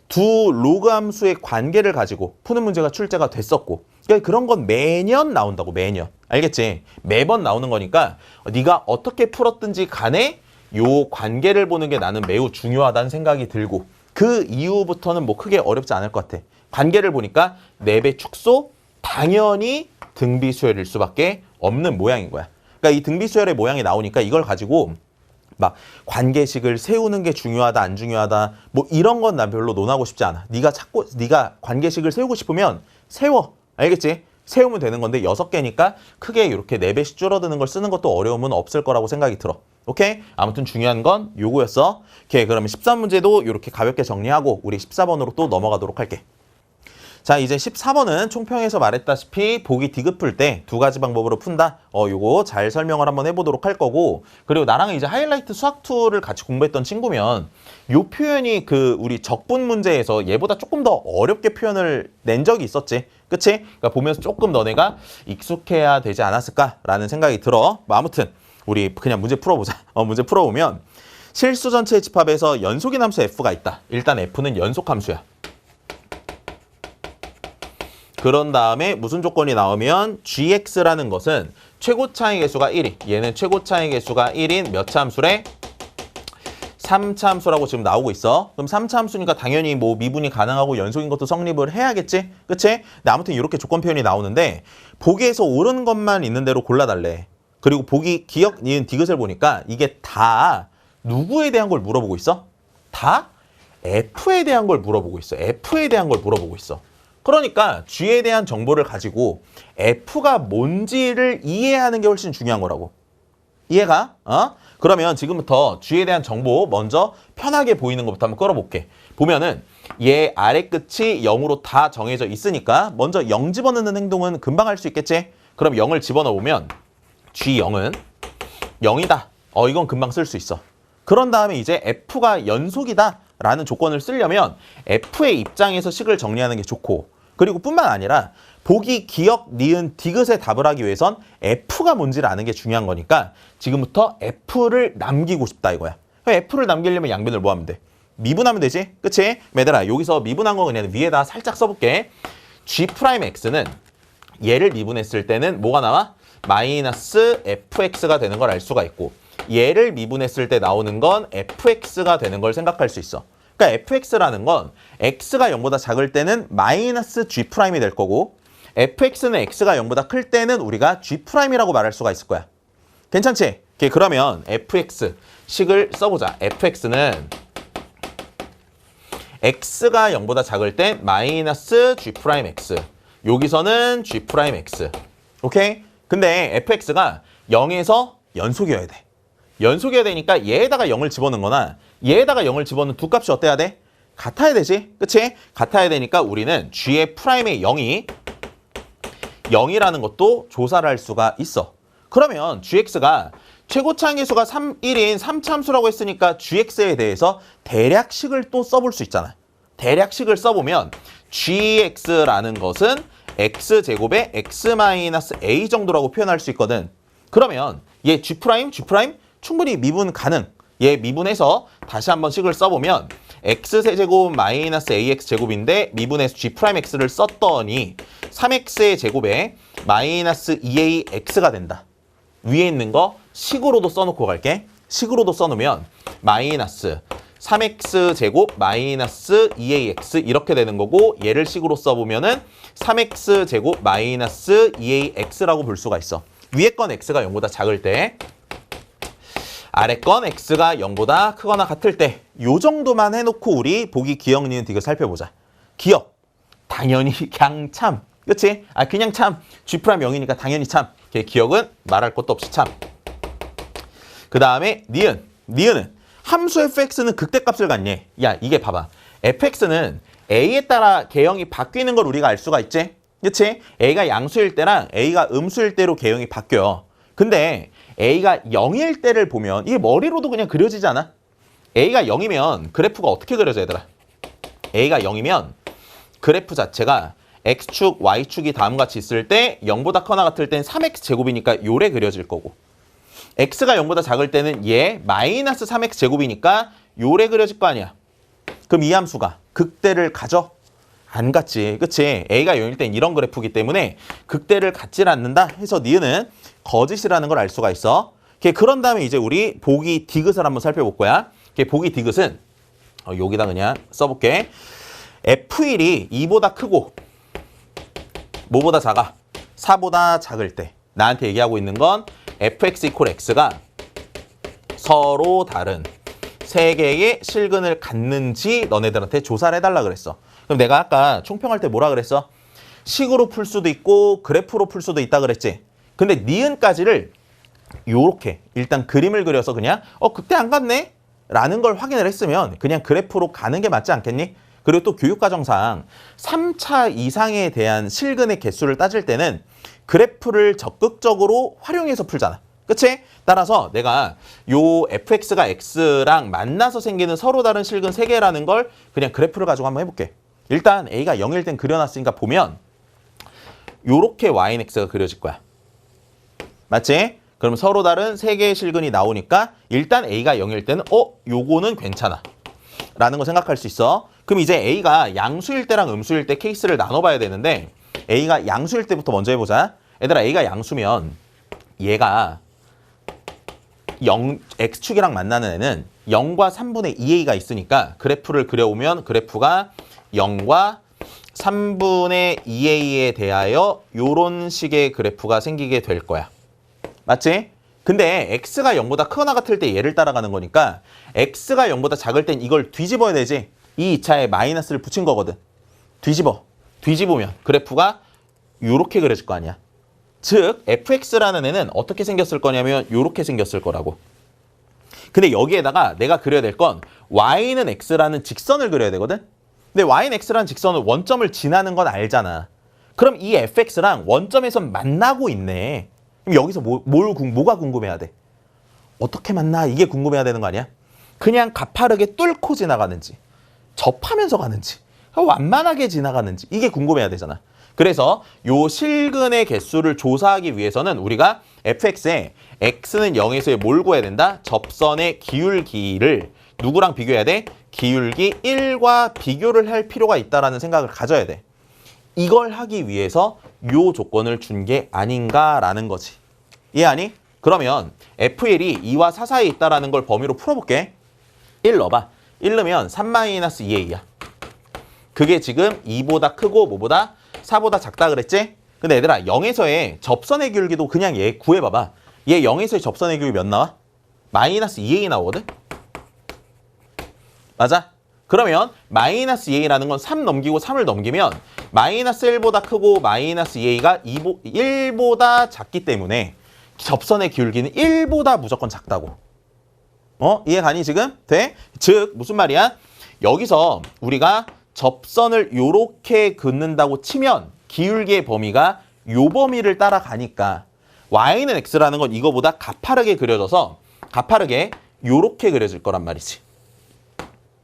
두 로그 함수의 관계를 가지고 푸는 문제가 출제가 됐었고, 그러니까 그런 건 매년 나온다고. 매년. 알겠지? 매번 나오는 거니까 네가 어떻게 풀었든지 간에 요 관계를 보는 게 나는 매우 중요하다는 생각이 들고, 그 이후부터는 뭐 크게 어렵지 않을 것 같아. 관계를 보니까 4배 축소 당연히 등비수열일 수밖에 없는 모양인 거야. 그러니까 이 등비수열의 모양이 나오니까 이걸 가지고 막 관계식을 세우는 게 중요하다 안 중요하다 뭐 이런 건 난 별로 논하고 싶지 않아. 네가 관계식을 세우고 싶으면 세워. 알겠지? 세우면 되는 건데 6개니까 크게 이렇게 4배씩 줄어드는 걸 쓰는 것도 어려움은 없을 거라고 생각이 들어. 오케이? 아무튼 중요한 건 요거였어. 오케이, 그러면 13문제도 이렇게 가볍게 정리하고 우리 14번으로 또 넘어가도록 할게. 자, 이제 14번은 총평에서 말했다시피 보기 디귿 풀 때 2가지 방법으로 푼다. 요거 잘 설명을 한번 해보도록 할 거고, 그리고 나랑 이제 하이라이트 수학 2를 같이 공부했던 친구면 요 표현이 우리 적분 문제에서 얘보다 조금 더 어렵게 표현을 낸 적이 있었지. 그치? 그러니까 보면서 조금 너네가 익숙해야 되지 않았을까라는 생각이 들어. 뭐 아무튼 우리 그냥 문제 풀어보자. 문제 풀어보면 실수 전체의 집합에서 연속인 함수 F가 있다. 일단 F는 연속 함수야. 그런 다음에 무슨 조건이 나오면 gx라는 것은 최고차의 개수가 1이, 얘는 최고차의 개수가 1인 몇 차 함수래? 3차 함수라고 지금 나오고 있어. 그럼 3차 함수니까 당연히 뭐 미분이 가능하고 연속인 것도 성립을 해야겠지? 그치? 근데 아무튼 이렇게 조건 표현이 나오는데 보기에서 옳은 것만 있는 대로 골라달래. 그리고 보기 기억, 니은, 디귿을 보니까 이게 다 누구에 대한 걸 물어보고 있어? 다 F에 대한 걸 물어보고 있어. F에 대한 걸 물어보고 있어. 그러니까 G에 대한 정보를 가지고 F가 뭔지를 이해하는 게 훨씬 중요한 거라고. 이해가? 그러면 지금부터 G에 대한 정보 먼저 편하게 보이는 것부터 한번 끌어볼게. 보면은 얘 아래 끝이 0으로 다 정해져 있으니까 먼저 0 집어넣는 행동은 금방 할 수 있겠지? 그럼 0을 집어넣으면 G0은 0이다. 이건 금방 쓸 수 있어. 그런 다음에 이제 F가 연속이다 라는 조건을 쓰려면 F의 입장에서 식을 정리하는 게 좋고, 그리고 뿐만 아니라 보기 기억, 니은, 디귿에 답을 하기 위해선 F가 뭔지를 아는 게 중요한 거니까 지금부터 F를 남기고 싶다 이거야. F를 남기려면 양변을 뭐 하면 돼? 미분하면 되지? 그치? 얘들아, 여기서 미분한 거 그냥 위에다 살짝 써볼게. G'X는 얘를 미분했을 때는 뭐가 나와? 마이너스 fx가 되는 걸 알 수가 있고, 얘를 미분했을 때 나오는 건 fx가 되는 걸 생각할 수 있어. 그러니까 fx라는 건 x가 0보다 작을 때는 마이너스 g'이 될 거고, fx는 x가 0보다 클 때는 우리가 g'이라고 말할 수가 있을 거야. 괜찮지? 그러면 fx 식을 써보자. fx는 x가 0보다 작을 때 마이너스 g'x, 여기서는 g'x. 오케이? 근데 fx가 0에서 연속이어야 돼. 연속이어야 되니까 얘에다가 0을 집어넣는 거나 얘에다가 0을 집어넣는 두 값이 어때야 돼? 같아야 되지. 그치? 같아야 되니까 우리는 g의 프라임의 0이 0이라는 것도 조사를 할 수가 있어. 그러면 gx가 최고차항 계수가 1인 3차 함수라고 했으니까 gx에 대해서 대략식을 또 써볼 수 있잖아. 대략식을 써보면 gx라는 것은 x제곱의 x-a 정도라고 표현할 수 있거든. 그러면 얘 g' 충분히 미분 가능. 얘 미분해서 다시 한번 식을 써보면 x세제곱 마이너스 ax제곱인데 미분해서 g'x를 썼더니 3x의 제곱에 마이너스 2ax가 된다. 위에 있는 거 식으로도 써놓고 갈게. 식으로도 써놓으면 마이너스 3x제곱 마이너스 2ax 이렇게 되는 거고 얘를 식으로 써보면은 3x제곱 마이너스 2ax라고 볼 수가 있어. 위에 건 x가 0보다 작을 때 아래 건 x가 0보다 크거나 같을 때 요 정도만 해놓고 우리 보기 기억, 니은, 디귿 살펴보자. 기억, 당연히 그냥 참. 그치? 그냥 참. G' 0이니까 당연히 참. 기억은 말할 것도 없이 참. 그 다음에 니은. 니은은 함수 fx는 극대값을 갖니? 야, 이게 봐봐. fx는 a에 따라 개형이 바뀌는 걸 우리가 알 수가 있지? 그치? a가 양수일 때랑 a가 음수일 때로 개형이 바뀌어요. 근데 a가 0일 때를 보면 이게 머리로도 그냥 그려지지 않아? a가 0이면 그래프가 어떻게 그려져, 얘들아? a가 0이면 그래프 자체가 x축, y축이 다음과 같이 있을 때 0보다 커나 같을 땐 3x제곱이니까 요래 그려질 거고 x가 0보다 작을 때는 얘 마이너스 3x제곱이니까 요래 그려질 거 아니야. 그럼 이 함수가 극대를 가져? 안 갖지. 그치? a가 0일 땐 이런 그래프이기 때문에 극대를 갖질 않는다 해서 니은은 거짓이라는 걸 알 수가 있어. 그런 다음에 이제 우리 보기 디귿을 한번 살펴볼 거야. 보기 디귿은 여기다 그냥 써볼게. F1이 2보다 크고 뭐보다 작아? 4보다 작을 때 나한테 얘기하고 있는 건 fx = x가 서로 다른 세 개의 실근을 갖는지 너네들한테 조사를 해달라 그랬어. 그럼 내가 아까 총평할 때 뭐라 그랬어? 식으로 풀 수도 있고 그래프로 풀 수도 있다 그랬지. 근데 니은까지를 요렇게 일단 그림을 그려서 그냥 그때 안 갔네? 라는 걸 확인을 했으면 그냥 그래프로 가는 게 맞지 않겠니? 그리고 또 교육과정상 3차 이상에 대한 실근의 개수를 따질 때는 그래프를 적극적으로 활용해서 풀잖아. 그치? 따라서 내가 요 fx가 x랑 만나서 생기는 서로 다른 실근 3개라는 걸 그냥 그래프를 가지고 한번 해볼게. 일단 a가 0일 땐 그려놨으니까 보면 요렇게 yx가 그려질 거야. 맞지? 그럼 서로 다른 3개의 실근이 나오니까 일단 a가 0일 때는 요거는 괜찮아 라는 거 생각할 수 있어. 그럼 이제 a가 양수일 때랑 음수일 때 케이스를 나눠봐야 되는데 a가 양수일 때부터 먼저 해보자. 얘들아, a가 양수면 얘가 x축이랑 만나는 애는 0과 3분의 2a가 있으니까 그래프를 그려오면 그래프가 0과 3분의 2a에 대하여 요런 식의 그래프가 생기게 될 거야. 맞지? 근데 x가 0보다 크거나 같을 때 얘를 따라가는 거니까 x가 0보다 작을 땐 이걸 뒤집어야 되지. 이 2차에 마이너스를 붙인 거거든. 뒤집으면 그래프가 요렇게 그려질 거 아니야. 즉 fx라는 애는 어떻게 생겼을 거냐면 요렇게 생겼을 거라고. 근데 여기에다가 내가 그려야 될 건 y는 x라는 직선을 그려야 되거든. 근데 y는 x라는 직선은 원점을 지나는 건 알잖아. 그럼 이 fx랑 원점에서 만나고 있네. 그럼 여기서 뭐가 궁금해야 돼? 어떻게 만나? 이게 궁금해야 되는 거 아니야? 그냥 가파르게 뚫고 지나가는지 접하면서 가는지 완만하게 지나가는지 이게 궁금해야 되잖아. 그래서 요 실근의 개수를 조사하기 위해서는 우리가 fx에 x는 0에서의 뭘 구해야 된다? 접선의 기울기를 누구랑 비교해야 돼? 기울기 1과 비교를 할 필요가 있다는 생각을 가져야 돼. 이걸 하기 위해서 요 조건을 준 게 아닌가라는 거지. 이해하니? 그러면 F1이 2와 4 사이에 있다는 걸 범위로 풀어볼게. 1 넣어봐. 1 넣으면 3-2a야. 그게 지금 2보다 크고 뭐보다? 4보다 작다 그랬지? 근데 얘들아 0에서의 접선의 기울기도 그냥 얘 구해봐봐. 얘 0에서의 접선의 기울기 몇 나와? -2a 나오거든? 맞아? 그러면 -2a라는 건 3 넘기고 3을 넘기면 -1보다 크고 -2a가 1보다 작기 때문에 접선의 기울기는 1보다 무조건 작다고. 이해 가니 지금? 돼? 즉 무슨 말이야? 여기서 우리가 접선을 요렇게 긋는다고 치면 기울기의 범위가 요 범위를 따라가니까 y는 x라는 건 이거보다 가파르게 그려져서 가파르게 요렇게 그려질 거란 말이지.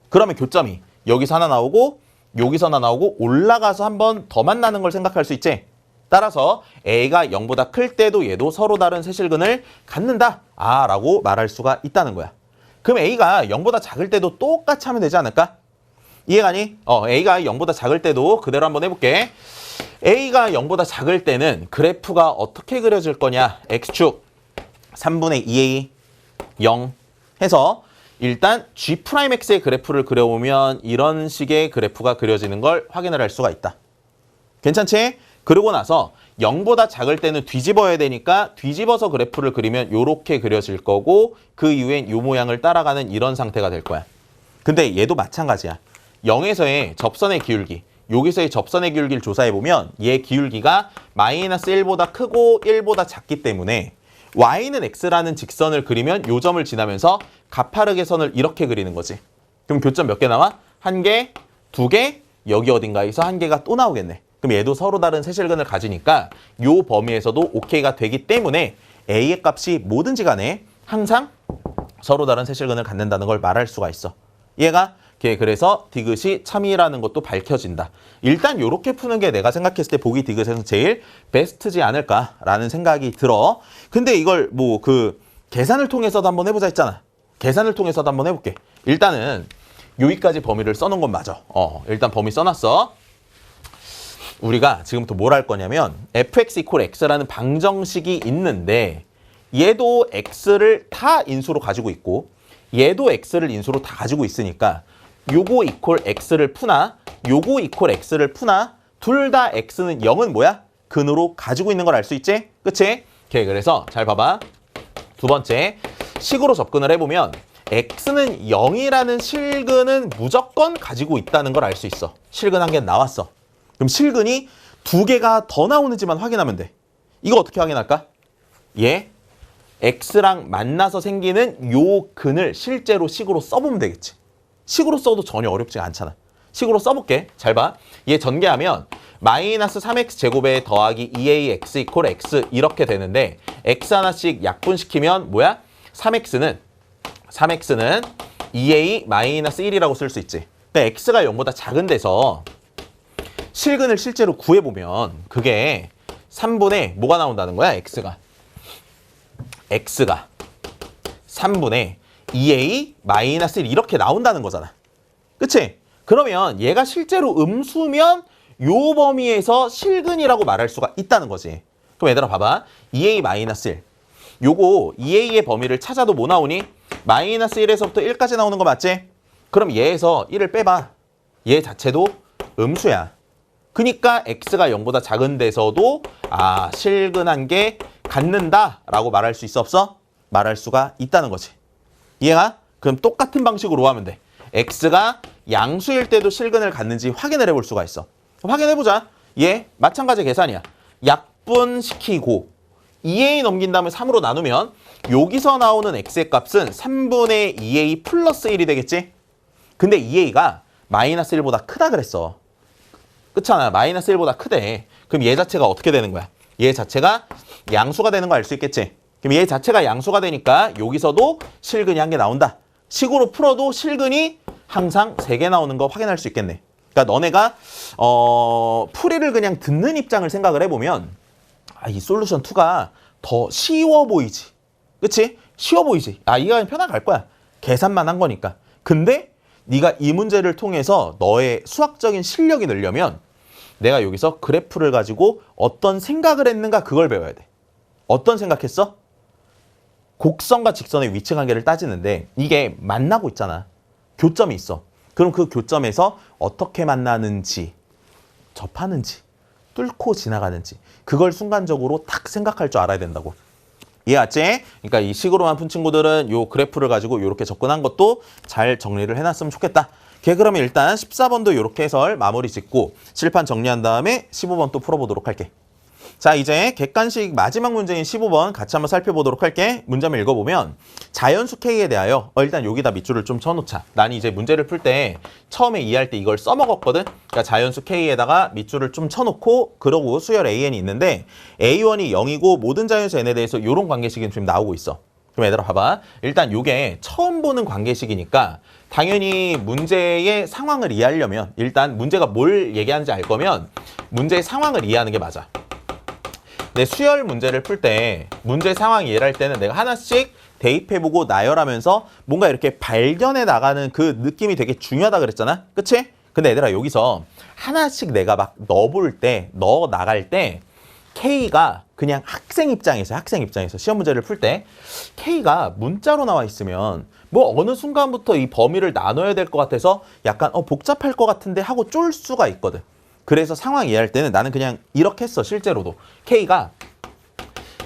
그러면 교점이 여기서 하나 나오고 여기서 하나 나오고 올라가서 한 번 더 만나는 걸 생각할 수 있지. 따라서 a가 0보다 클 때도 얘도 서로 다른 세실근을 갖는다 라고 말할 수가 있다는 거야. 그럼 a가 0보다 작을 때도 똑같이 하면 되지 않을까? 이해가니? a가 0보다 작을 때도 그대로 한번 해볼게. a가 0보다 작을 때는 그래프가 어떻게 그려질 거냐? x축 3분의 2a 0 해서 일단 G'X의 그래프를 그려보면 이런 식의 그래프가 그려지는 걸 확인을 할 수가 있다. 괜찮지? 그러고 나서 0보다 작을 때는 뒤집어야 되니까 뒤집어서 그래프를 그리면 이렇게 그려질 거고 그 이후엔 이 모양을 따라가는 이런 상태가 될 거야. 근데 얘도 마찬가지야. 0에서의 접선의 기울기, 여기서의 접선의 기울기를 조사해보면 얘 기울기가 마이너스 1보다 크고 1보다 작기 때문에 y는 x라는 직선을 그리면 요 점을 지나면서 가파르게 선을 이렇게 그리는 거지. 그럼 교점 몇 개 나와? 1개, 2개, 여기 어딘가에서 1개가 또 나오겠네. 그럼 얘도 서로 다른 세실근을 가지니까 요 범위에서도 OK가 되기 때문에 A의 값이 뭐든지 간에 항상 서로 다른 세실근을 갖는다는 걸 말할 수가 있어. 얘가 그래서 디귿이 참이라는 것도 밝혀진다. 일단 이렇게 푸는 게 내가 생각했을 때 보기 디귿에서 제일 베스트지 않을까라는 생각이 들어. 근데 이걸 뭐 계산을 통해서도 한번 해보자 했잖아. 계산을 통해서도 한번 해볼게. 일단은 여기까지 범위를 써놓은 건 맞아. 일단 범위 써놨어. 우리가 지금부터 뭘 할 거냐면 fx 이퀄 x라는 방정식이 있는데 얘도 x를 다 인수로 가지고 있고 얘도 x를 인수로 다 가지고 있으니까 요거 이퀄 x를 푸나 요거 이퀄 x를 푸나 둘 다 x는 0은 뭐야? 근으로 가지고 있는 걸 알 수 있지? 그치? 오케이, 그래서 잘 봐봐. 두 번째, 식으로 접근을 해보면 x는 0이라는 실근은 무조건 가지고 있다는 걸 알 수 있어. 실근 한 개는 나왔어. 그럼 실근이 2개가 더 나오는지만 확인하면 돼. 이거 어떻게 확인할까? 얘 x랑 만나서 생기는 요 근을 실제로 식으로 써보면 되겠지. 식으로 써도 전혀 어렵지가 않잖아. 식으로 써볼게. 잘 봐. 얘 전개하면 마이너스 3x 제곱에 더하기 2ax 이퀄 x 이렇게 되는데 x 하나씩 약분시키면 뭐야? 3x는 2a 마이너스 1이라고 쓸 수 있지. 근데 x가 0보다 작은 데서 실근을 실제로 구해보면 그게 3분의 뭐가 나온다는 거야? x가 3분의 2a 마이너스 1 이렇게 나온다는 거잖아. 그치? 그러면 얘가 실제로 음수면 요 범위에서 실근이라고 말할 수가 있다는 거지. 그럼 얘들아 봐봐. 2a 마이너스 1. 요거 2a의 범위를 찾아도 뭐 나오니? 마이너스 1에서부터 1까지 나오는 거 맞지? 그럼 얘에서 1을 빼봐. 얘 자체도 음수야. 그니까 x가 0보다 작은 데서도 실근한 게 갖는다라고 말할 수 있어 없어? 말할 수가 있다는 거지. 이해가? 그럼 똑같은 방식으로 하면 돼. x가 양수일 때도 실근을 갖는지 확인을 해볼 수가 있어. 확인해보자. 얘 마찬가지 계산이야. 약분시키고 2a 넘긴 다음에 3으로 나누면 여기서 나오는 x의 값은 3분의 2a 플러스 1이 되겠지? 근데 2a가 마이너스 1보다 크다 그랬어. 그렇잖아. 마이너스 1보다 크대. 그럼 얘 자체가 어떻게 되는 거야? 얘 자체가 양수가 되는 거 알 수 있겠지? 그럼 얘 자체가 양수가 되니까 여기서도 실근이 1개 나온다. 식으로 풀어도 실근이 항상 3개 나오는 거 확인할 수 있겠네. 그러니까 너네가 풀이를 그냥 듣는 입장을 생각을 해보면 이 솔루션 2가 더 쉬워 보이지. 그치? 쉬워 보이지. 이거 그냥 편하게 갈 거야. 계산만 한 거니까. 근데 네가 이 문제를 통해서 너의 수학적인 실력이 늘려면 내가 여기서 그래프를 가지고 어떤 생각을 했는가 그걸 배워야 돼. 어떤 생각했어? 곡선과 직선의 위치 관계를 따지는데 이게 만나고 있잖아. 교점이 있어. 그럼 그 교점에서 어떻게 만나는지, 접하는지, 뚫고 지나가는지 그걸 순간적으로 딱 생각할 줄 알아야 된다고. 이해했지? 그러니까 이 식으로만 푼 친구들은 요 그래프를 가지고 이렇게 접근한 것도 잘 정리를 해놨으면 좋겠다. 오케이, 그러면 일단 14번도 이렇게 해설 마무리 짓고 칠판 정리한 다음에 15번 또 풀어보도록 할게. 자, 이제 객관식 마지막 문제인 15번 같이 한번 살펴보도록 할게. 문제 한번 읽어보면 자연수 K에 대하여 일단 여기다 밑줄을 좀 쳐놓자. 난 이제 문제를 풀 때 처음에 이해할 때 이걸 써먹었거든. 그러니까 자연수 K에다가 밑줄을 좀 쳐놓고 그러고 수열 AN이 있는데 A1이 0이고 모든 자연수 N에 대해서 이런 관계식이 지금 나오고 있어. 그럼 얘들아 봐봐. 일단 이게 처음 보는 관계식이니까 당연히 문제의 상황을 이해하려면 일단 문제가 뭘 얘기하는지 알 거면 문제의 상황을 이해하는 게 맞아. 내 수열 문제를 풀 때 문제 상황 이해를 할 때는 내가 하나씩 대입해보고 나열하면서 뭔가 이렇게 발견해 나가는 그 느낌이 되게 중요하다 그랬잖아. 그치? 근데 얘들아 여기서 하나씩 내가 막 넣어 나갈 때 K가 그냥 학생 입장에서 시험 문제를 풀 때 K가 문자로 나와 있으면 뭐 어느 순간부터 이 범위를 나눠야 될 것 같아서 약간 복잡할 것 같은데 하고 쫄 수가 있거든. 그래서 상황 이해할 때는 나는 그냥 이렇게 했어. 실제로도 K가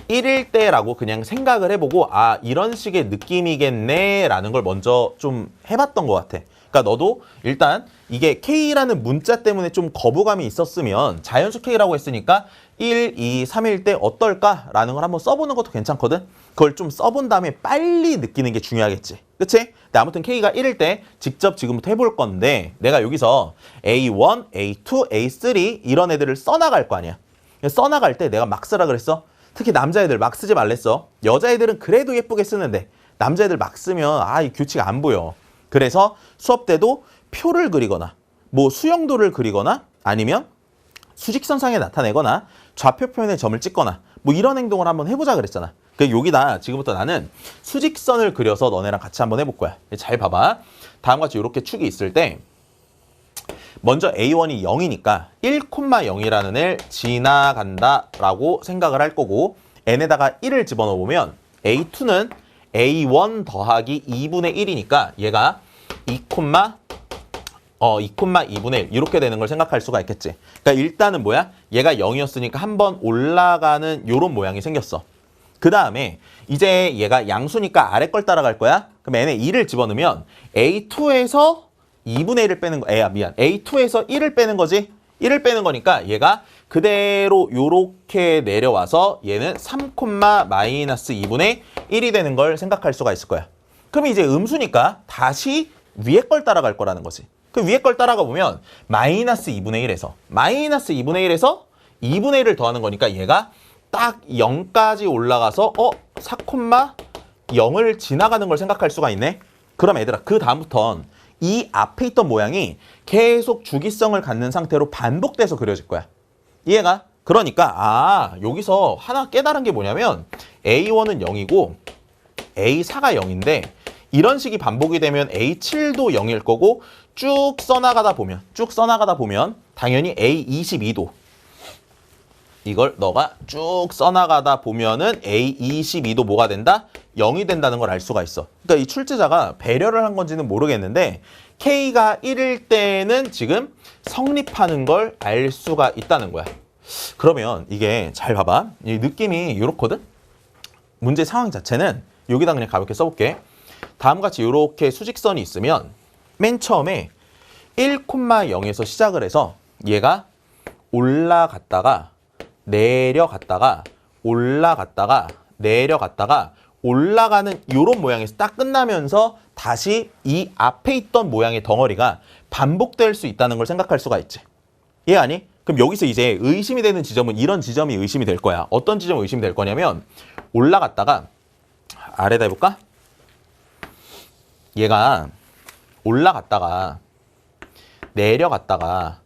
1일 때라고 그냥 생각을 해보고 아 이런 식의 느낌이겠네 라는 걸 먼저 좀 해봤던 것 같아. 그러니까 너도 일단 이게 K라는 문자 때문에 좀 거부감이 있었으면 자연수 K라고 했으니까 1, 2, 3일 때 어떨까라는 걸 한번 써보는 것도 괜찮거든. 그걸 좀 써본 다음에 빨리 느끼는 게 중요하겠지. 그치? 근데 아무튼 K가 1일 때 직접 지금부터 해볼 건데 내가 여기서 A1, A2, A3 이런 애들을 써나갈 거 아니야. 써나갈 때 내가 막 쓰라 그랬어. 특히 남자애들 막 쓰지 말랬어. 여자애들은 그래도 예쁘게 쓰는데 남자애들 막 쓰면 이 규칙 안 보여. 그래서 수업 때도 표를 그리거나 뭐 수영도를 그리거나 아니면 수직선상에 나타내거나 좌표 표현에 점을 찍거나 뭐 이런 행동을 한번 해보자 그랬잖아. 그러니까 여기다 지금부터 나는 수직선을 그려서 너네랑 같이 한번 해볼 거야. 잘 봐봐. 다음과 같이 이렇게 축이 있을 때 먼저 A1이 0이니까 1,0이라는 애를 지나간다 라고 생각을 할 거고 n에다가 1을 집어넣어 보면 A2는 A1 더하기 2분의 1이니까 얘가 2,2분의 1 이렇게 되는 걸 생각할 수가 있겠지. 그러니까 일단은 뭐야? 얘가 0이었으니까 한번 올라가는 요런 모양이 생겼어. 그 다음에 이제 얘가 양수니까 아래 걸 따라갈 거야. 그럼 n에 2를 집어넣으면 A2에서 2분의 1을 빼는 거, A2에서 1을 빼는 거지? 1을 빼는 거니까 얘가 그대로 요렇게 내려와서 얘는 3,-2분의 1이 되는 걸 생각할 수가 있을 거야. 그럼 이제 음수니까 다시 위에 걸 따라갈 거라는 거지. 그 위에 걸 따라가 보면 -2분의 1에서 2분의 1을 더하는 거니까 얘가 딱 0까지 올라가서 4,0을 지나가는 걸 생각할 수가 있네. 그럼 얘들아 그 다음부턴 이 앞에 있던 모양이 계속 주기성을 갖는 상태로 반복돼서 그려질 거야. 이해가? 그러니까 여기서 하나 깨달은 게 뭐냐면 A1은 0이고 A4가 0인데 이런 식이 반복이 되면 A7도 0일 거고 쭉 써나가다 보면 당연히 A22도 이걸 너가 쭉 써나가다 보면은 A22도 뭐가 된다? 0이 된다는 걸 알 수가 있어. 그러니까 이 출제자가 배려를 한 건지는 모르겠는데 K가 1일 때는 지금 성립하는 걸 알 수가 있다는 거야. 그러면 이게 잘 봐봐. 이 느낌이 이렇거든? 문제 상황 자체는 여기다 그냥 가볍게 써볼게. 다음과 같이 이렇게 수직선이 있으면 맨 처음에 1,0에서 시작을 해서 얘가 올라갔다가 내려갔다가 올라갔다가 내려갔다가 올라가는 이런 모양에서 딱 끝나면서 다시 이 앞에 있던 모양의 덩어리가 반복될 수 있다는 걸 생각할 수가 있지. 이해 아니? 그럼 여기서 이제 의심이 되는 지점은 이런 지점이 의심이 될 거야. 어떤 지점이 의심이 될 거냐면 올라갔다가 아래다 해볼까? 얘가 올라갔다가 내려갔다가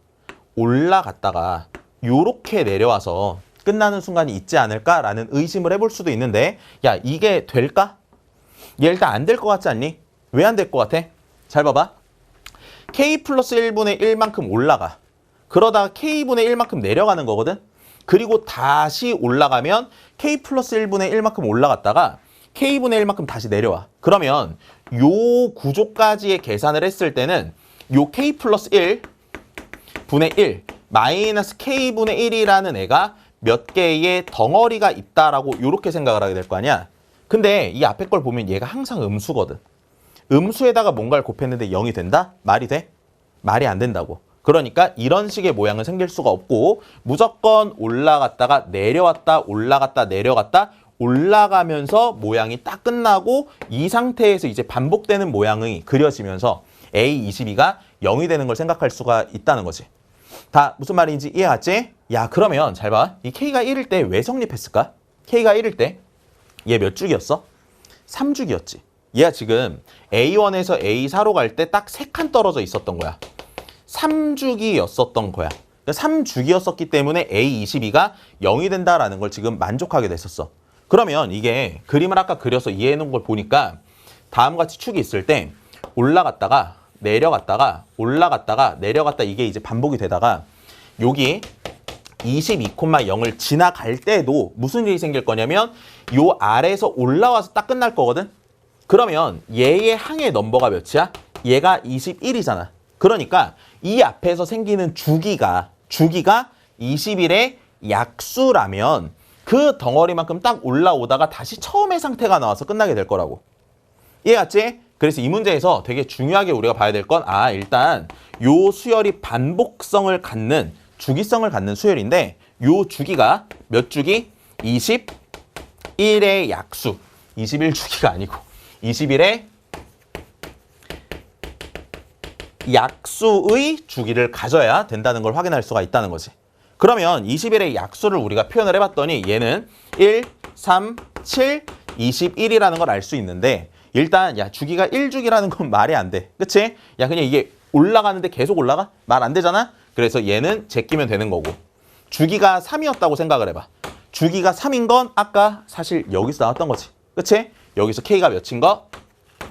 올라갔다가 요렇게 내려와서 끝나는 순간이 있지 않을까라는 의심을 해볼 수도 있는데 야 이게 될까? 얘 일단 안 될 것 같지 않니? 왜 안 될 것 같아? 잘 봐봐. K 플러스 1분의 1만큼 올라가. 그러다가 K분의 1만큼 내려가는 거거든? 그리고 다시 올라가면 K 플러스 1분의 1만큼 올라갔다가 K분의 1만큼 다시 내려와. 그러면 요 구조까지의 계산을 했을 때는 요 K 플러스 1분의 1 마이너스 K분의 1이라는 애가 몇 개의 덩어리가 있다라고 이렇게 생각을 하게 될 거 아니야. 근데 이 앞에 걸 보면 얘가 항상 음수거든. 음수에다가 뭔가를 곱했는데 0이 된다? 말이 돼? 말이 안 된다고. 그러니까 이런 식의 모양은 생길 수가 없고 무조건 올라갔다가 내려왔다 올라갔다 내려갔다 올라가면서 모양이 딱 끝나고 이 상태에서 이제 반복되는 모양이 그려지면서 A22가 0이 되는 걸 생각할 수가 있다는 거지. 다 무슨 말인지 이해갔지? 야 그러면 잘 봐. 이 K가 1일 때 왜 성립했을까? K가 1일 때 얘 몇 줄기였어? 3줄기였지. 얘가 지금 A1에서 A4로 갈 때 딱 3칸 떨어져 있었던 거야. 3주기였었던 거야. 3주기였었기 때문에 A22가 0이 된다라는 걸 지금 만족하게 됐었어. 그러면 이게 그림을 아까 그려서 이해해 놓은 걸 보니까 다음과 같이 축이 있을 때 올라갔다가 내려갔다가 올라갔다가 내려갔다 이게 이제 반복이 되다가 여기 22,0을 지나갈 때도 무슨 일이 생길 거냐면 요 아래에서 올라와서 딱 끝날 거거든. 그러면 얘의 항의 넘버가 몇이야? 얘가 21이잖아. 그러니까 이 앞에서 생기는 주기가 21의 약수라면 그 덩어리만큼 딱 올라오다가 다시 처음의 상태가 나와서 끝나게 될 거라고. 이해갔지? 그래서 이 문제에서 되게 중요하게 우리가 봐야 될 건 일단 요 수열이 반복성을 갖는 주기성을 갖는 수열인데 요 주기가 몇 주기? 21의 약수. 21주기가 아니고 21의 약수의 주기를 가져야 된다는 걸 확인할 수가 있다는 거지. 그러면 21의 약수를 우리가 표현을 해봤더니 얘는 1, 3, 7, 21이라는 걸 알 수 있는데 일단 주기가 1주기라는 건 말이 안 돼. 그치? 그냥 이게 올라가는데 계속 올라가? 말 안 되잖아? 그래서 얘는 제끼면 되는 거고 주기가 3이었다고 생각을 해봐. 주기가 3인 건 아까 사실 여기서 나왔던 거지. 그치? 여기서 K가 몇인 거?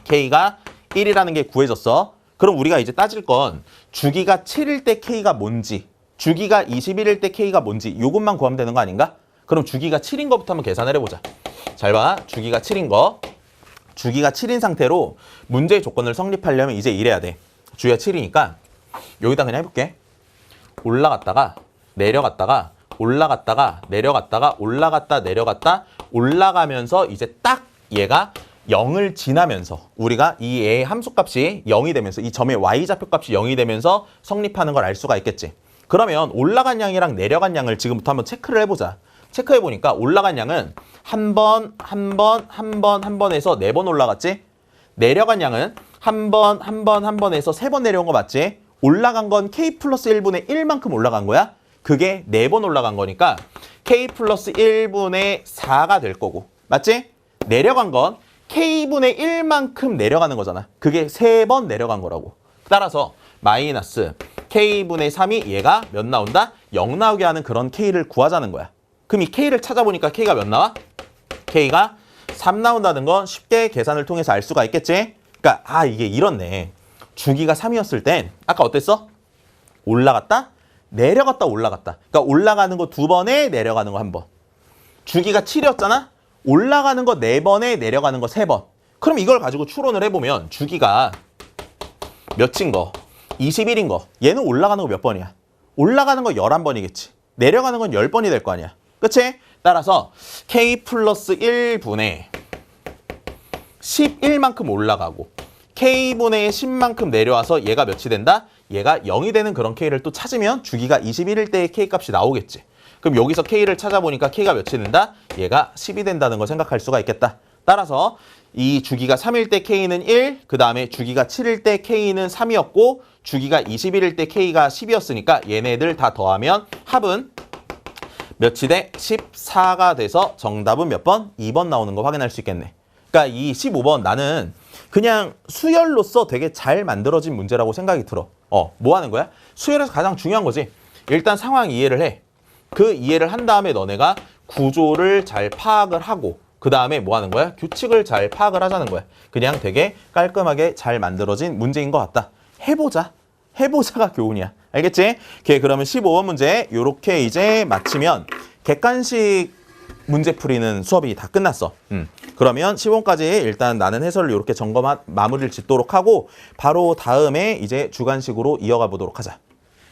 K가 1이라는 게 구해졌어. 그럼 우리가 이제 따질 건 주기가 7일 때 K가 뭔지 주기가 21일 때 K가 뭔지 이것만 구하면 되는 거 아닌가? 그럼 주기가 7인 거부터 한번 계산을 해보자. 잘 봐. 주기가 7인 거. 주기가 7인 상태로 문제의 조건을 성립하려면 이제 이래야 돼. 주기가 7이니까 여기다 그냥 해볼게. 올라갔다가 내려갔다가 올라갔다가 내려갔다가 올라갔다 내려갔다 올라가면서 이제 딱 얘가 0을 지나면서 우리가 이 애의 함수값이 0이 되면서 이 점의 y좌표값이 0이 되면서 성립하는 걸 알 수가 있겠지. 그러면 올라간 양이랑 내려간 양을 지금부터 한번 체크를 해보자. 체크해보니까 올라간 양은 한 번 해서 4번 올라갔지? 내려간 양은 한 번 해서 3번 내려온 거 맞지? 올라간 건 K 플러스 1분의 1만큼 올라간 거야? 그게 4번 올라간 거니까 K 플러스 1분의 4가 될 거고. 맞지? 내려간 건 K분의 1만큼 내려가는 거잖아. 그게 3번 내려간 거라고. 따라서 마이너스 K분의 3이 얘가 몇 나온다? 0 나오게 하는 그런 K를 구하자는 거야. 그럼 이 K를 찾아보니까 K가 몇 나와? K가 3 나온다는 건 쉽게 계산을 통해서 알 수가 있겠지? 그러니까 이게 이렇네. 주기가 3이었을 땐 아까 어땠어? 올라갔다? 내려갔다 올라갔다. 그러니까 올라가는 거 2번에 내려가는 거 1번. 주기가 7이었잖아? 올라가는 거 4번에 내려가는 거 3번. 그럼 이걸 가지고 추론을 해보면 주기가 몇인 거? 21인 거. 얘는 올라가는 거 몇 번이야? 올라가는 거 11번이겠지. 내려가는 건 10번이 될 거 아니야. 그치? 따라서 K 플러스 1분의 11만큼 올라가고 K분의 10만큼 내려와서 얘가 몇이 된다? 얘가 0이 되는 그런 K를 또 찾으면 주기가 21일 때의 K 값이 나오겠지. 그럼 여기서 K를 찾아보니까 K가 몇이 된다? 얘가 10이 된다는 걸 생각할 수가 있겠다. 따라서 이 주기가 3일 때 K는 1, 그 다음에 주기가 7일 때 K는 3이었고 주기가 21일 때 K가 10이었으니까 얘네들 다 더하면 합은 몇이 돼? 14가 돼서 정답은 몇 번? 2번 나오는 거 확인할 수 있겠네. 그러니까 이 15번 나는 그냥 수열로서 되게 잘 만들어진 문제라고 생각이 들어. 뭐 하는 거야? 수열에서 가장 중요한 거지. 일단 상황 이해를 해. 그 이해를 한 다음에 너네가 구조를 잘 파악을 하고 그 다음에 뭐 하는 거야? 규칙을 잘 파악을 하자는 거야. 그냥 되게 깔끔하게 잘 만들어진 문제인 것 같다. 해보자. 해보자가 교훈이야. 알겠지? 오케이, 그러면 15번 문제 요렇게 이제 마치면 객관식 문제 풀이는 수업이 다 끝났어. 그러면 15번까지 일단 나는 해설을 이렇게 마무리를 짓도록 하고 바로 다음에 이제 주관식으로 이어가 보도록 하자.